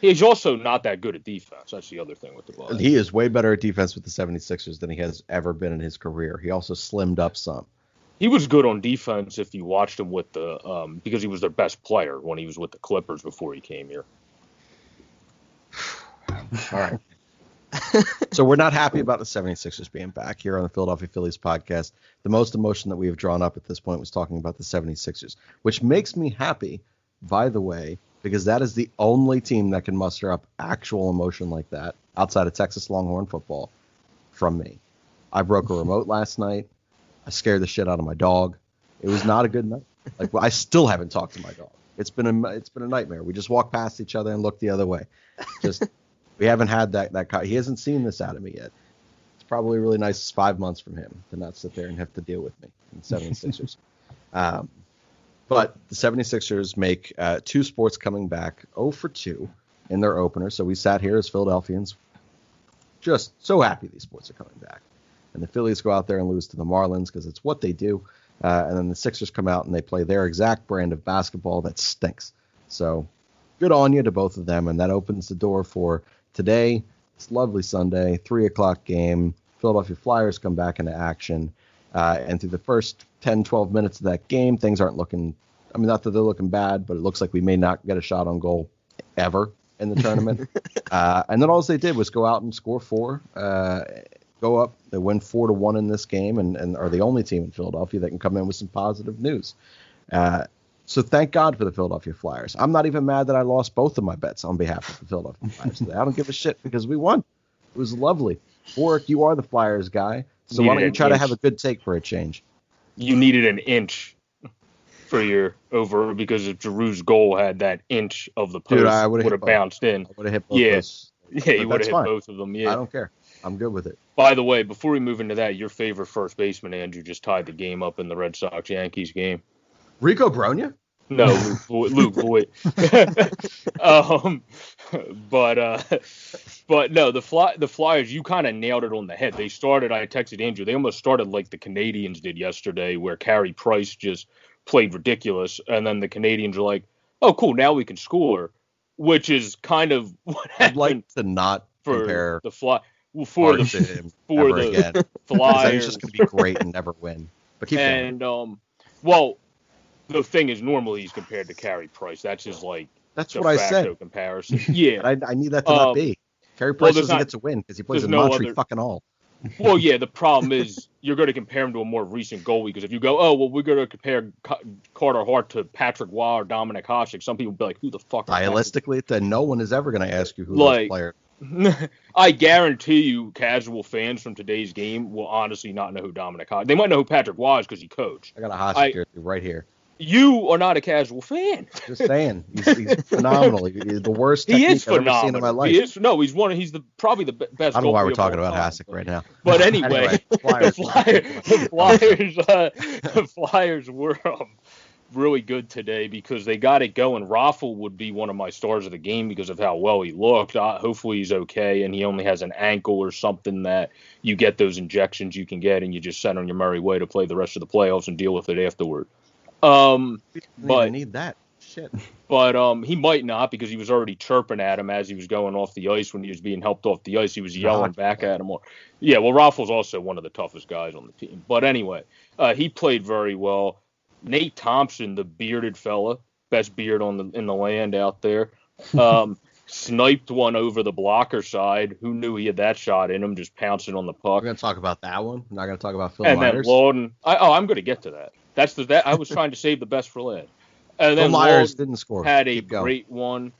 He's also not that good at defense. That's the other thing with the Bucks. He is way better at defense with the 76ers than he has ever been in his career. He also slimmed up some. He was good on defense if you watched him with the because he was their best player when he was with the Clippers before he came here. All right. So we're not happy about the 76ers being back here on the Philadelphia Phillies podcast. The most emotion that we have drawn up at this point was talking about the 76ers, which makes me happy, by the way, because that is the only team that can muster up actual emotion like that outside of Texas Longhorn football from me. I broke a remote last night. I scared the shit out of my dog. It was not a good night. Like, I still haven't talked to my dog. It's been a nightmare. We just walk past each other and look the other way. We haven't had that. He hasn't seen this out of me yet. It's probably really nice. It's 5 months from him to not sit there and have to deal with me in 76ers. But the 76ers make two sports coming back 0 for 2 in their opener. So we sat here as Philadelphians just so happy these sports are coming back. And the Phillies go out there and lose to the Marlins because it's what they do. And then the Sixers come out and they play their exact brand of basketball that stinks. So good on you to both of them. And that opens the door for today. It's lovely Sunday, 3 o'clock game. Philadelphia Flyers come back into action. And through the first 10, 12 minutes of that game, things aren't looking, I mean, not that they're looking bad, but it looks like we may not get a shot on goal ever in the tournament. And then all they did was go out and score 4, go up. They win 4-1 in this game and are the only team in Philadelphia that can come in with some positive news. So thank God for the Philadelphia Flyers. I'm not even mad that I lost both of my bets on behalf of the Philadelphia Flyers today. I don't give a shit because we won. It was lovely. Borek, you are the Flyers guy, so why don't you try to have a good take for a change? You needed an inch for your over because if Giroux's goal had that inch of the post, would have bounced in. I would have hit both those. Yeah, you would have hit both of them. Yeah, I don't care. I'm good with it. By the way, before we move into that, your favorite first baseman, Andrew, just tied the game up in the Red Sox-Yankees game. Rico Bronya? No, Luke Voigt. But no, the Flyers, you kind of nailed it on the head. They started, I texted Andrew, they almost started like the Canadians did yesterday, where Carey Price just played ridiculous, and then the Canadians are like, oh, cool, now we can score, which is kind of what happened. I'd like to not compare the Fly. Well, for the again. Flyers, he's just going to be great and never win. But keep going. Well, the thing is, normally he's compared to Carey Price. That's just like that's what I said. Comparison. Yeah, I need that to not be. Carey Price doesn't get to win because he plays in Montreal fucking all. Well, yeah, the problem is you're going to compare him to a more recent goalie because if you go, oh, well, we're going to compare Carter Hart to Patrick Waugh or Dominic Hasek, some people will be like, who the fuck? Stylistically, then no one is ever going to ask you who those players. I guarantee you, casual fans from today's game will honestly not know who Dominic Hasek. They might know who Patrick Waugh is because he coached. I got a Hasek jersey right here. You are not a casual fan. Just saying, he's phenomenal. He's the worst technique I've ever seen in my life. He's probably the best. I don't know why we're talking about Hasek right now. But anyway, the Flyers were really good today because they got it going. Raffle would be one of my stars of the game because of how well he looked. Hopefully he's okay, and he only has an ankle or something that you get those injections you can get, and you just send on your merry way to play the rest of the playoffs and deal with it afterward. But need that shit. But he might not because he was already chirping at him as he was going off the ice when he was being helped off the ice. He was yelling back at him. Yeah, well, Raffle's also one of the toughest guys on the team. But anyway, he played very well. Nate Thompson, the bearded fella, best beard in the land out there, sniped one over the blocker side. Who knew he had that shot in him, just pouncing on the puck. We're going to talk about that one. We're not going to talk about Phil and Myers. Then Lawton. I'm going to get to that. That I was trying to save the best for last. And then Phil Myers didn't score. Had a great one.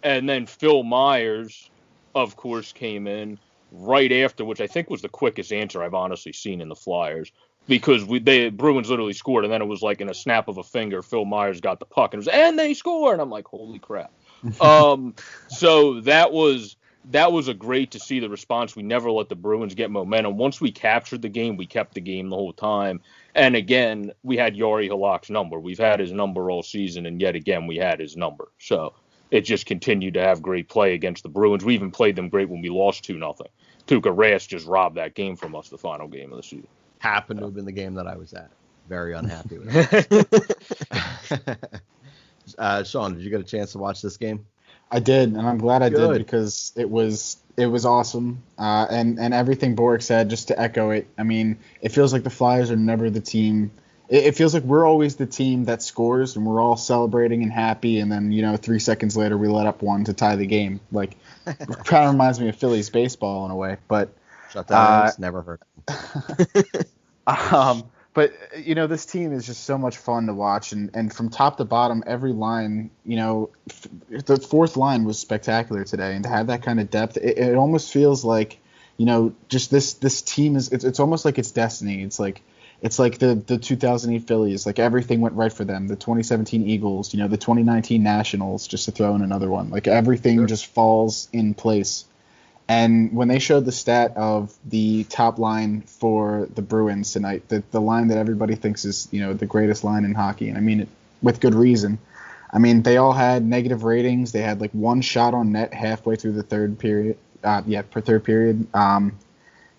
And then Phil Myers, of course, came in right after, which I think was the quickest answer I've honestly seen in the Flyers. Because Bruins literally scored, and then it was like in a snap of a finger, Phil Myers got the puck, and they score, and I'm like, holy crap. So that was a great to see the response. We never let the Bruins get momentum. Once we captured the game, we kept the game the whole time. And again, we had Yari Halak's number. We've had his number all season, and yet again, we had his number. So it just continued to have great play against the Bruins. We even played them great when we lost 2-0. Tuukka Rask just robbed that game from us, the final game of the season. Happened to have been the game that I was at. Very unhappy with it. Sean, did you get a chance to watch this game? I did, and I'm glad I did Good. because it was awesome. And everything Borek said, just to echo it, I mean, it feels like the Flyers are never the team. It feels like we're always the team that scores, and we're all celebrating and happy, and then 3 seconds later we let up one to tie the game. Like, it kind of reminds me of Phillies baseball in a way. But Shut down. Never heard. But this team is just so much fun to watch, and from top to bottom, every line, the fourth line was spectacular today, and to have that kind of depth, it almost feels like, just this team it's almost like it's destiny. It's like the 2008 Phillies, like everything went right for them. The 2017 Eagles, the 2019 Nationals, just to throw in another one. Like everything just falls in place. And when they showed the stat of the top line for the Bruins tonight, the line that everybody thinks is, the greatest line in hockey, and I mean it with good reason. I mean, they all had negative ratings. They had like one shot on net halfway through the third period. Third period.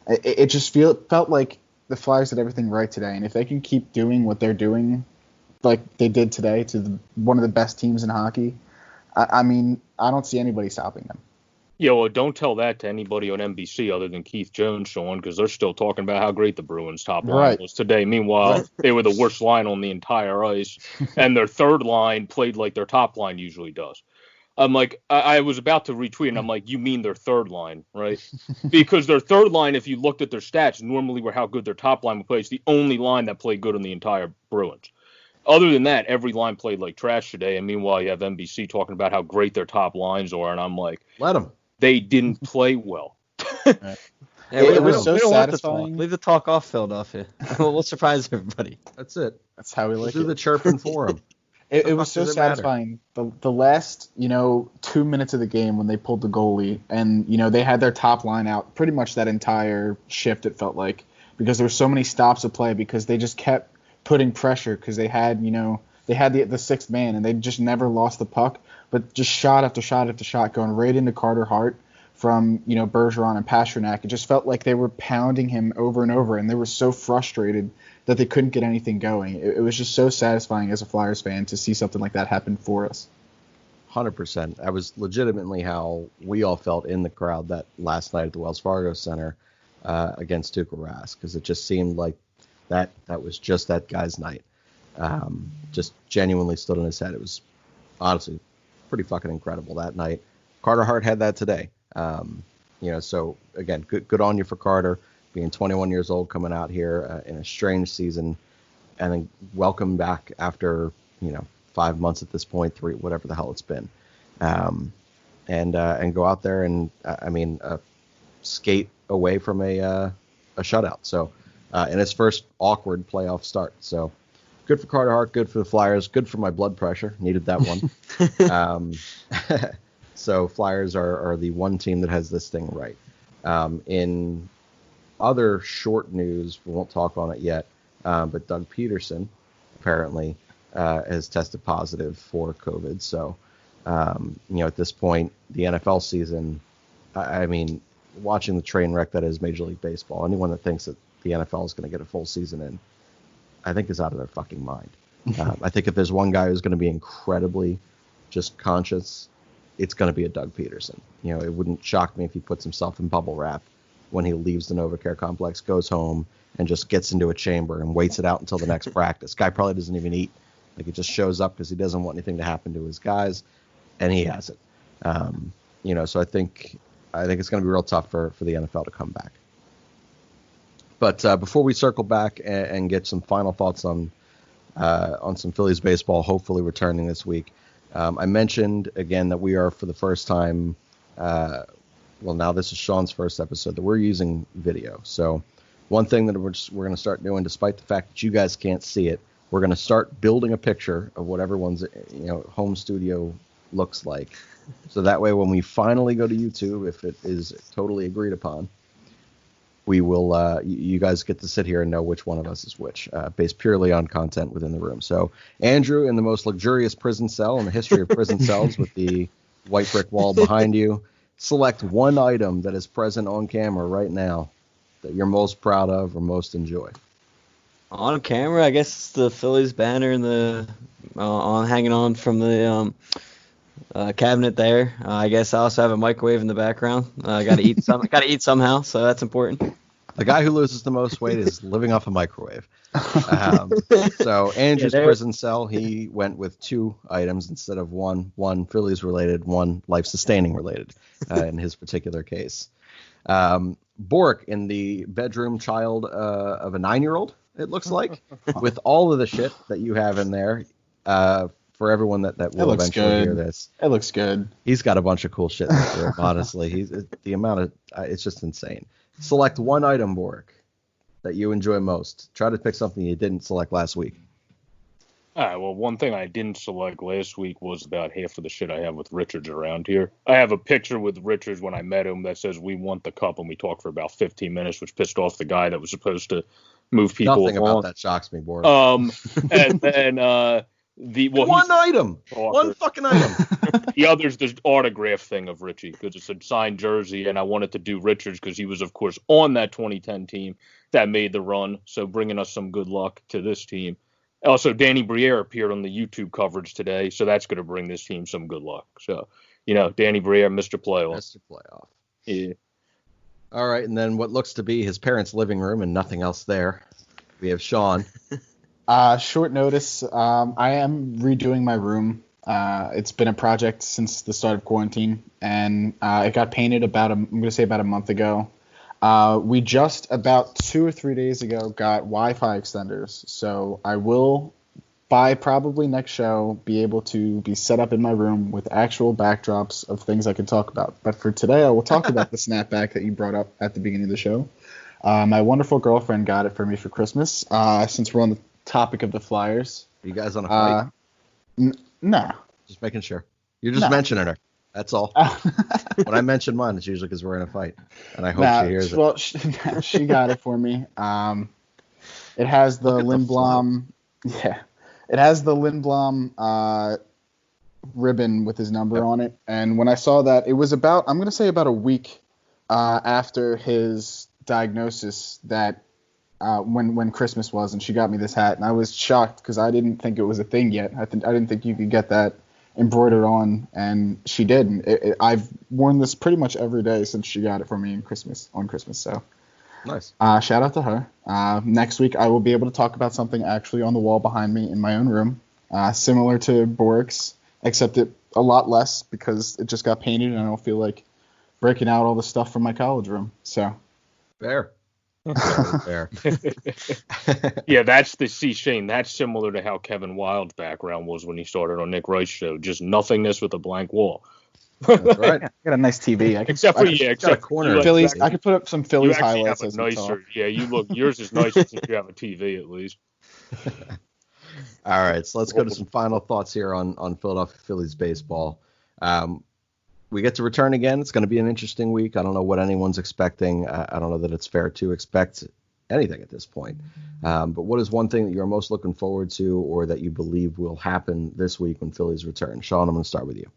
It just felt like the Flyers did everything right today. And if they can keep doing what they're doing like they did today to one of the best teams in hockey, I mean, I don't see anybody stopping them. Yeah, well, don't tell that to anybody on NBC other than Keith Jones, Sean, because they're still talking about how great the Bruins' top line was today. Meanwhile, they were the worst line on the entire ice, and their third line played like their top line usually does. I'm like, I was about to retweet, and I'm like, you mean their third line, right? Because their third line, if you looked at their stats, normally were how good their top line would play. It's the only line that played good on the entire Bruins. Other than that, every line played like trash today, and meanwhile, you have NBC talking about how great their top lines are, and I'm like, let them. They didn't play well. Yeah, it was so satisfying. Leave the talk off, Philadelphia. We'll surprise everybody. That's it. That's how we like it. Do the chirping for them. It was so satisfying. The last 2 minutes of the game when they pulled the goalie, and they had their top line out pretty much that entire shift. It felt like, because there were so many stops of play, because they just kept putting pressure, because they had the sixth man, and they just never lost the puck, but just shot after shot after shot going right into Carter Hart from Bergeron and Pasternak. It just felt like they were pounding him over and over, and they were so frustrated that they couldn't get anything going. It was just so satisfying as a Flyers fan to see something like that happen for us. 100%. That was legitimately how we all felt in the crowd that last night at the Wells Fargo Center against Tuukka Rask, because it just seemed like that was just that guy's night. Just genuinely stood on his head. It was honestly pretty fucking incredible that night. Carter Hart had that today. So again, good on you for Carter, being 21 years old, coming out here in a strange season, and then welcome back after 5 months at this point, 3, whatever the hell it's been, and go out there and skate away from a shutout. So in his first awkward playoff start. So good for Carter Hart, good for the Flyers, good for my blood pressure. Needed that one. So Flyers are the one team that has this thing right. In other short news, we won't talk on it yet, but Doug Peterson apparently has tested positive for COVID. So, at this point, the NFL season, I mean, watching the train wreck that is Major League Baseball, anyone that thinks that the NFL is going to get a full season in, I think is out of their fucking mind. I think if there's one guy who's going to be incredibly just conscious, it's going to be a Doug Peterson. It wouldn't shock me if he puts himself in bubble wrap when he leaves the NovaCare complex, goes home, and just gets into a chamber and waits it out until the next practice. Guy probably doesn't even eat. Like, he just shows up because he doesn't want anything to happen to his guys, and he has it. So I think it's going to be real tough for the NFL to come back. But before we circle back and get some final thoughts on some Phillies baseball, hopefully returning this week, I mentioned again that we are, for the first time, now this is Sean's first episode, that we're using video. So one thing that we're going to start doing, despite the fact that you guys can't see it, we're going to start building a picture of what everyone's home studio looks like. So that way, when we finally go to YouTube, if it is totally agreed upon, we will, you guys get to sit here and know which one of us is which, based purely on content within the room. So Andrew, in the most luxurious prison cell in the history of prison cells, with the white brick wall behind you, select one item that is present on camera right now that you're most proud of or most enjoy. On camera, I guess it's the Phillies banner and the hanging on from the cabinet there. I guess I also have a microwave in the background. Got to eat got to eat somehow, so that's important. The guy who loses the most weight is living off a microwave. So Andrew's prison cell, he went with 2 items instead of one Phillies related, one life sustaining related in his particular case. Borek in the bedroom child of a 9-year-old, it looks like, with all of the shit that you have in there. For everyone that will eventually hear this, it looks good. He's got a bunch of cool shit in this room, honestly. The amount of it's just insane. Select one item, Borek, that you enjoy most. Try to pick something you didn't select last week. All right, well, one thing I didn't select last week was about half of the shit I have with Richards around here. I have a picture with Richards when I met him that says we want the cup, and we talked for about 15 minutes, which pissed off the guy that was supposed to move people Nothing along. about that shocks me, Borek. And then one item, one fucking item. The other's the autograph thing of Richie, because it's a signed jersey, and I wanted to do Richards because he was, of course, on that 2010 team that made the run, so bringing us some good luck to this team. Also, Danny Briere appeared on the YouTube coverage today, so that's going to bring this team some good luck. So, Danny Briere, Mr. Playoff. Mr. Playoff. Yeah. All right, and then what looks to be his parents' living room and nothing else there. We have Sean. Short notice. I am redoing my room. It's been a project since the start of quarantine, and it got painted about a month ago. We just about 2 or 3 days ago got Wi-Fi extenders, so I will, by probably next show, be able to be set up in my room with actual backdrops of things I can talk about. But for today, I will talk about the snapback that you brought up at the beginning of the show. My wonderful girlfriend got it for me for Christmas. Since we're on the topic of the Flyers. Are you guys on a fight? No. Just making sure. You're just mentioning her. That's all. When I mention mine, it's usually because we're in a fight, and I hope she hears it. Well, she got it for me. It has the Lindblom. It has the Lindblom ribbon with his number on it. And when I saw that, it was about a week after his diagnosis that when Christmas was, and she got me this hat, and I was shocked because I didn't think it was a thing yet. I didn't think you could get that embroidered on, and she did. And I've worn this pretty much every day since she got it for me on Christmas. So nice. Shout out to her. Next week I will be able to talk about something actually on the wall behind me in my own room, similar to Borek's, except it a lot less because it just got painted, and I don't feel like breaking out all the stuff from my college room. So fair. Fair. Yeah, Shane, that's similar to how Kevin Wild's background was when he started on Nick Wright's show. Just nothingness with a blank wall. That's right. I got a nice TV. Except a corner. Phillies. I could put up some Phillies highlights. Have a nicer, yours is nicer since you have a TV at least. All right, so let's go to some final thoughts here on Philadelphia Phillies baseball. We get to return again. It's going to be an interesting week. I don't know what anyone's expecting. I don't know that it's fair to expect anything at this point. But what is one thing that you're most looking forward to, or that you believe will happen this week when Phillies return? Sean, I'm going to start with you.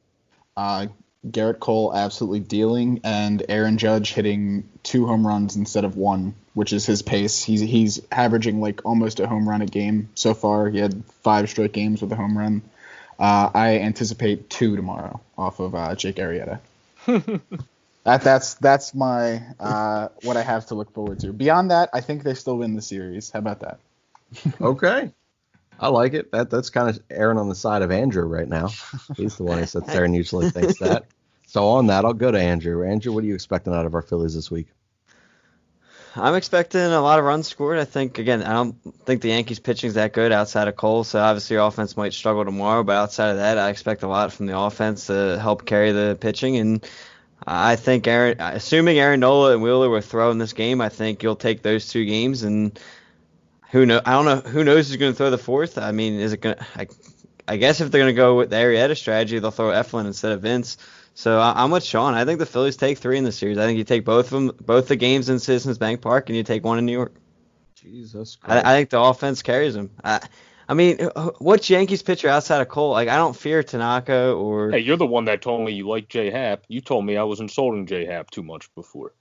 Garrett Cole absolutely dealing, and Aaron Judge hitting 2 home runs instead of 1, which is his pace. He's averaging like almost a home run a game so far. He had 5 straight games with a home run. I anticipate 2 tomorrow off of Jake Arrieta. That's my what I have to look forward to. Beyond that, I think they still win the series. How about that? Okay. I like it. That's kind of erring on the side of Andrew right now. He's the one who sits there and usually thinks that. So on that, I'll go to Andrew. Andrew, what are you expecting out of our Phillies this week? I'm expecting a lot of runs scored. I think, again, I don't think the Yankees pitching is that good outside of Cole, so obviously your offense might struggle tomorrow, but outside of that, I expect a lot from the offense to help carry the pitching, and I think assuming Aaron Nola and Wheeler were throwing this game, I think you'll take those 2 games, and I don't know who knows who's going to throw the 4th. I mean, is it going to I guess if they're going to go with the Arrieta strategy, they'll throw Eflin instead of Vince. So I'm with Sean. I think the Phillies take 3 in the series. I think you take both the games in Citizens Bank Park, and you take 1 in New York. Jesus Christ. I think the offense carries them. I mean, what's Yankees pitcher outside of Cole? Like, I don't fear Tanaka or. Hey, you're the one that told me you like J Happ. You told me I was insulting J Happ too much before.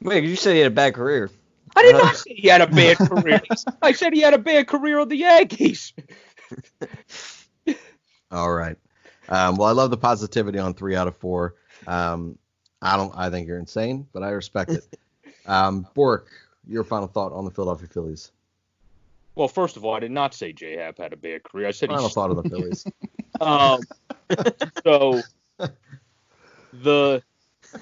Wait, you said he had a bad career. I did not say he had a bad career. I said he had a bad career on the Yankees. All right. Well, I love the positivity on 3 out of 4. I think you're insane, but I respect it. Bork, your final thought on the Philadelphia Phillies. Well, first of all, I did not say J-Hap had a bad career. I said Final thought on the Phillies. So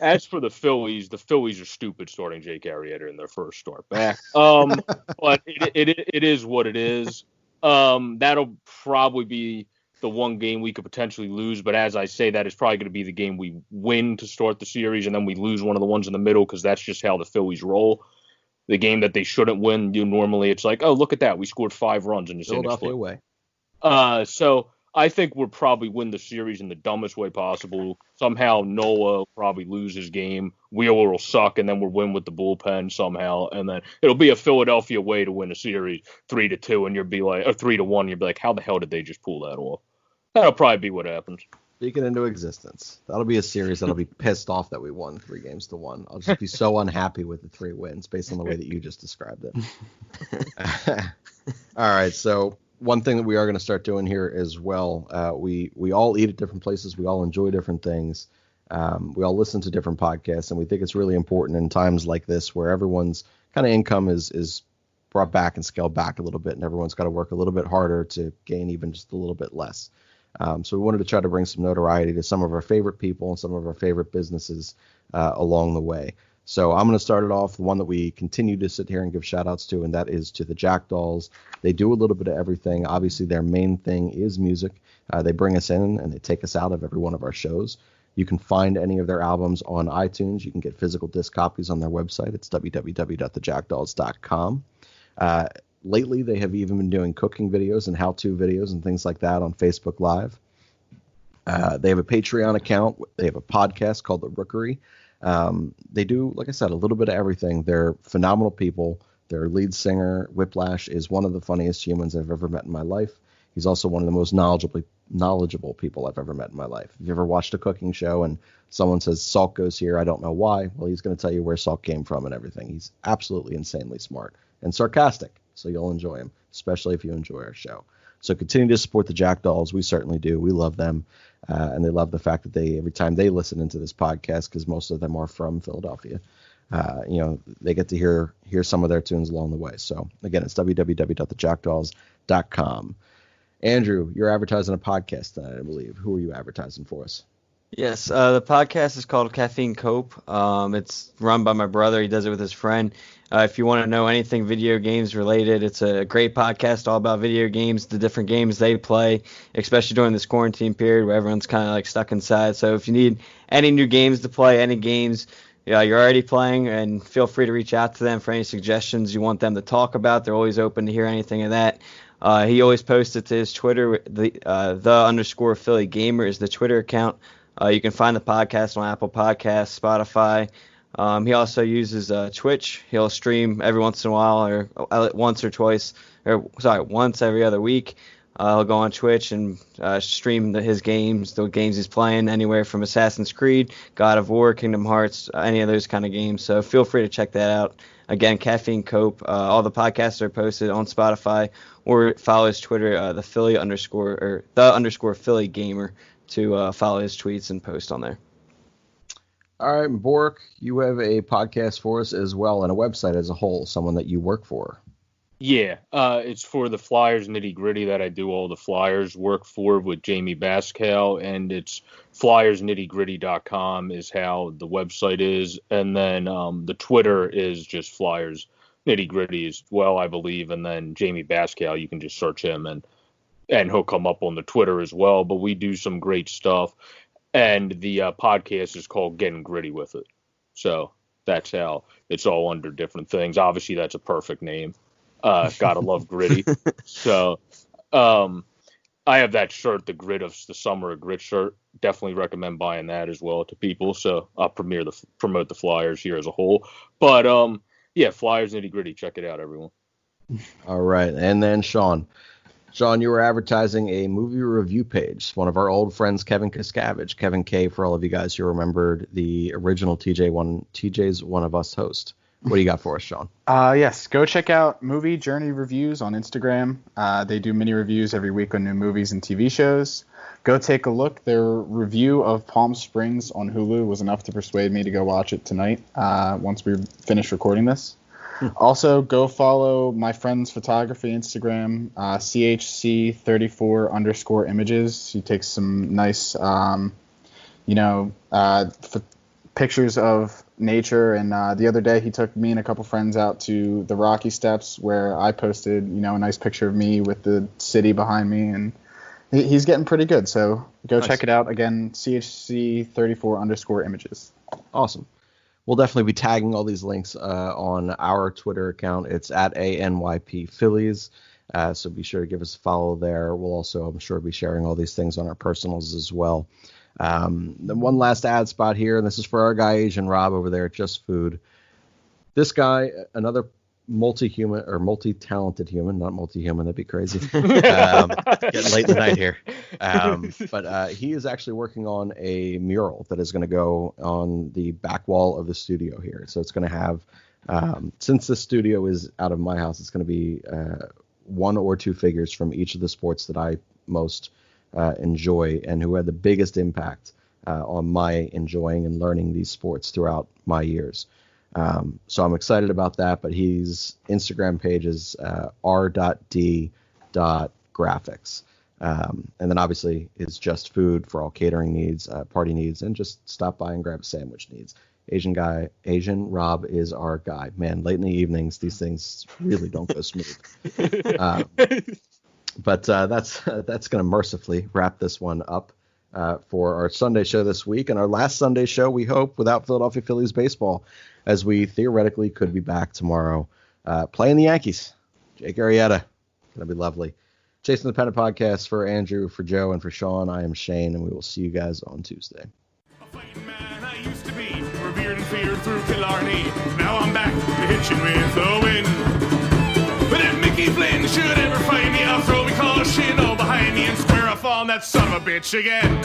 as for the Phillies are stupid starting Jake Arrieta in their first start back. But it is what it is. That'll probably be the one game we could potentially lose. But as I say, that is probably going to be the game we win to start the series, and then we lose one of the ones in the middle because that's just how the Phillies roll. The game that they shouldn't win, normally it's like, oh, look at that, we scored 5 runs in this Philadelphia way. So I think we'll probably win the series in the dumbest way possible. Somehow Nola will probably lose his game. Wheeler will suck, and then we'll win with the bullpen somehow. And then it'll be a Philadelphia way to win a series 3-2, and you'll be like, or 3-1. You'll be like, how the hell did they just pull that off? That'll probably be what happens. Speak it into existence. That'll be a series that'll be pissed off that we won 3-1. I'll just be so unhappy with the 3 wins based on the way that you just described it. All right, so one thing that we are going to start doing here as well, we all eat at different places. We all enjoy different things. We all listen to different podcasts, and we think it's really important in times like this where everyone's kind of income is brought back and scaled back a little bit, and everyone's got to work a little bit harder to gain even just a little bit less. So we wanted to try to bring some notoriety to some of our favorite people and some of our favorite businesses along the way. So I'm going to start it off, the one that we continue to sit here and give shout outs to, and that is to the Jackdaws. They do a little bit of everything. Obviously, their main thing is music. They bring us in and they take us out of every one of our shows. You can find any of their albums on iTunes. You can get physical disc copies on their website. It's www.thejackdaws.com. Lately, they have even been doing cooking videos and how-to videos and things like that on Facebook Live. They have a Patreon account. They have a podcast called The Rookery. They do, like I said, a little bit of everything. They're phenomenal people. Their lead singer, Whiplash, is one of the funniest humans I've ever met in my life. He's also one of the most knowledgeable people I've ever met in my life. If you ever watched a cooking show and someone says salt goes here, I don't know why, well, he's going to tell you where salt came from and everything. He's absolutely insanely smart and sarcastic, so you'll enjoy him, especially if you enjoy our show. So continue to support the Jackdaws. We certainly do. We love them, and they love the fact that every time they listen into this podcast, because most of them are from Philadelphia, they get to hear some of their tunes along the way. So again, it's www.thejackdaws.com. Andrew, you're advertising a podcast tonight, I believe. Who are you advertising for us? Yes, the podcast is called Caffeine Cope. It's run by my brother. He does it with his friend. If you want to know anything video games related, it's a great podcast all about video games, the different games they play, especially during this quarantine period where everyone's kind of like stuck inside. So if you need any new games to play, any games you're already playing, and feel free to reach out to them for any suggestions you want them to talk about. They're always open to hear anything of that. He always posts it to his Twitter. The _Philly Gamer is the Twitter account. You can find the podcast on Apple Podcasts, Spotify. He also uses Twitch. He'll stream every once in a while, or once every other week. He'll go on Twitch and stream his games, the games he's playing, anywhere from Assassin's Creed, God of War, Kingdom Hearts, any of those kind of games. So feel free to check that out. Again, Caffeine Cope. All the podcasts are posted on Spotify, or follow his Twitter, the _Philly Gamer, to follow his tweets and post on there. All right, Bork, you have a podcast for us as well, and a website as a whole, someone that you work for. Yeah, it's for the Flyers Nitty Gritty that I do all the Flyers work for with Jamie Bascal, and it's flyersnittygritty.com is how the website is, and then the Twitter is just Flyers Nitty Gritty as well, I believe, and then Jamie Bascal, you can just search him and he'll come up on the Twitter as well. But we do some great stuff, and the podcast is called Getting Gritty with It. So that's how it's all under different things. Obviously, that's a perfect name. Gotta love gritty. So I have that shirt, the Summer of Grit shirt. Definitely recommend buying that as well to people. So I'll promote the Flyers here as a whole. But yeah, Flyers Nitty Gritty. Check it out, everyone. All right, and then Sean, you were advertising a movie review page. One of our old friends, Kevin Kiscavage, Kevin K, for all of you guys who remembered the original TJ's One of Us host. What do you got for us, Sean? Yes, go check out Movie Journey Reviews on Instagram. They do mini reviews every week on new movies and TV shows. Go take a look. Their review of Palm Springs on Hulu was enough to persuade me to go watch it tonight once we finish recording this. Also, go follow my friend's photography Instagram, CHC34_images. He takes some nice, pictures of nature. And the other day, he took me and a couple friends out to the Rocky Steps, where I posted, a nice picture of me with the city behind me. And he's getting pretty good. So go check it out. Again, CHC34_images. Awesome. We'll definitely be tagging all these links on our Twitter account. It's at ANYP Phillies. So be sure to give us a follow there. We'll also, I'm sure, be sharing all these things on our personals as well. Then one last ad spot here, and this is for our guy Asian Rob over there at Just Food. This guy, another multi-human or multi-talented human, not multi-human, that'd be crazy. Getting late in the night here. But he is actually working on a mural that is going to go on the back wall of the studio here. So it's going to have, since the studio is out of my house, it's going to be one or two figures from each of the sports that I most enjoy and who had the biggest impact on my enjoying and learning these sports throughout my years. So I'm excited about that, but his Instagram page is r.d.graphics. And then obviously is Just Food for all catering needs, party needs, and just stop by and grab a sandwich needs. Asian Rob is our guy. Man, late in the evenings, these things really don't go smooth. But that's going to mercifully wrap this one up for our Sunday show this week. And our last Sunday show, we hope, without Philadelphia Phillies baseball, as we theoretically could be back tomorrow playing the Yankees. Jake Arrieta. Going to be lovely. Chasing the Pennant podcast for Andrew, for Joe, and for Sean. I am Shane, and we will see you guys on Tuesday. A fighting man I used to be, revered and feared through Killarney. Now I'm back to hitching with the wind. But if Mickey Flynn should ever find me, I'll throw me caution all behind me and square off on that son of a bitch again.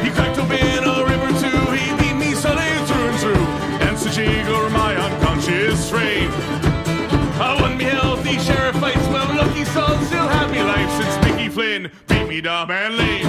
He cracked open a river too, he beat me Sunday through and through, and such over my unconscious frame. I won me healthy sheriff fights, well lucky son, still have me life since Mickey Flynn beat me dumb and lame.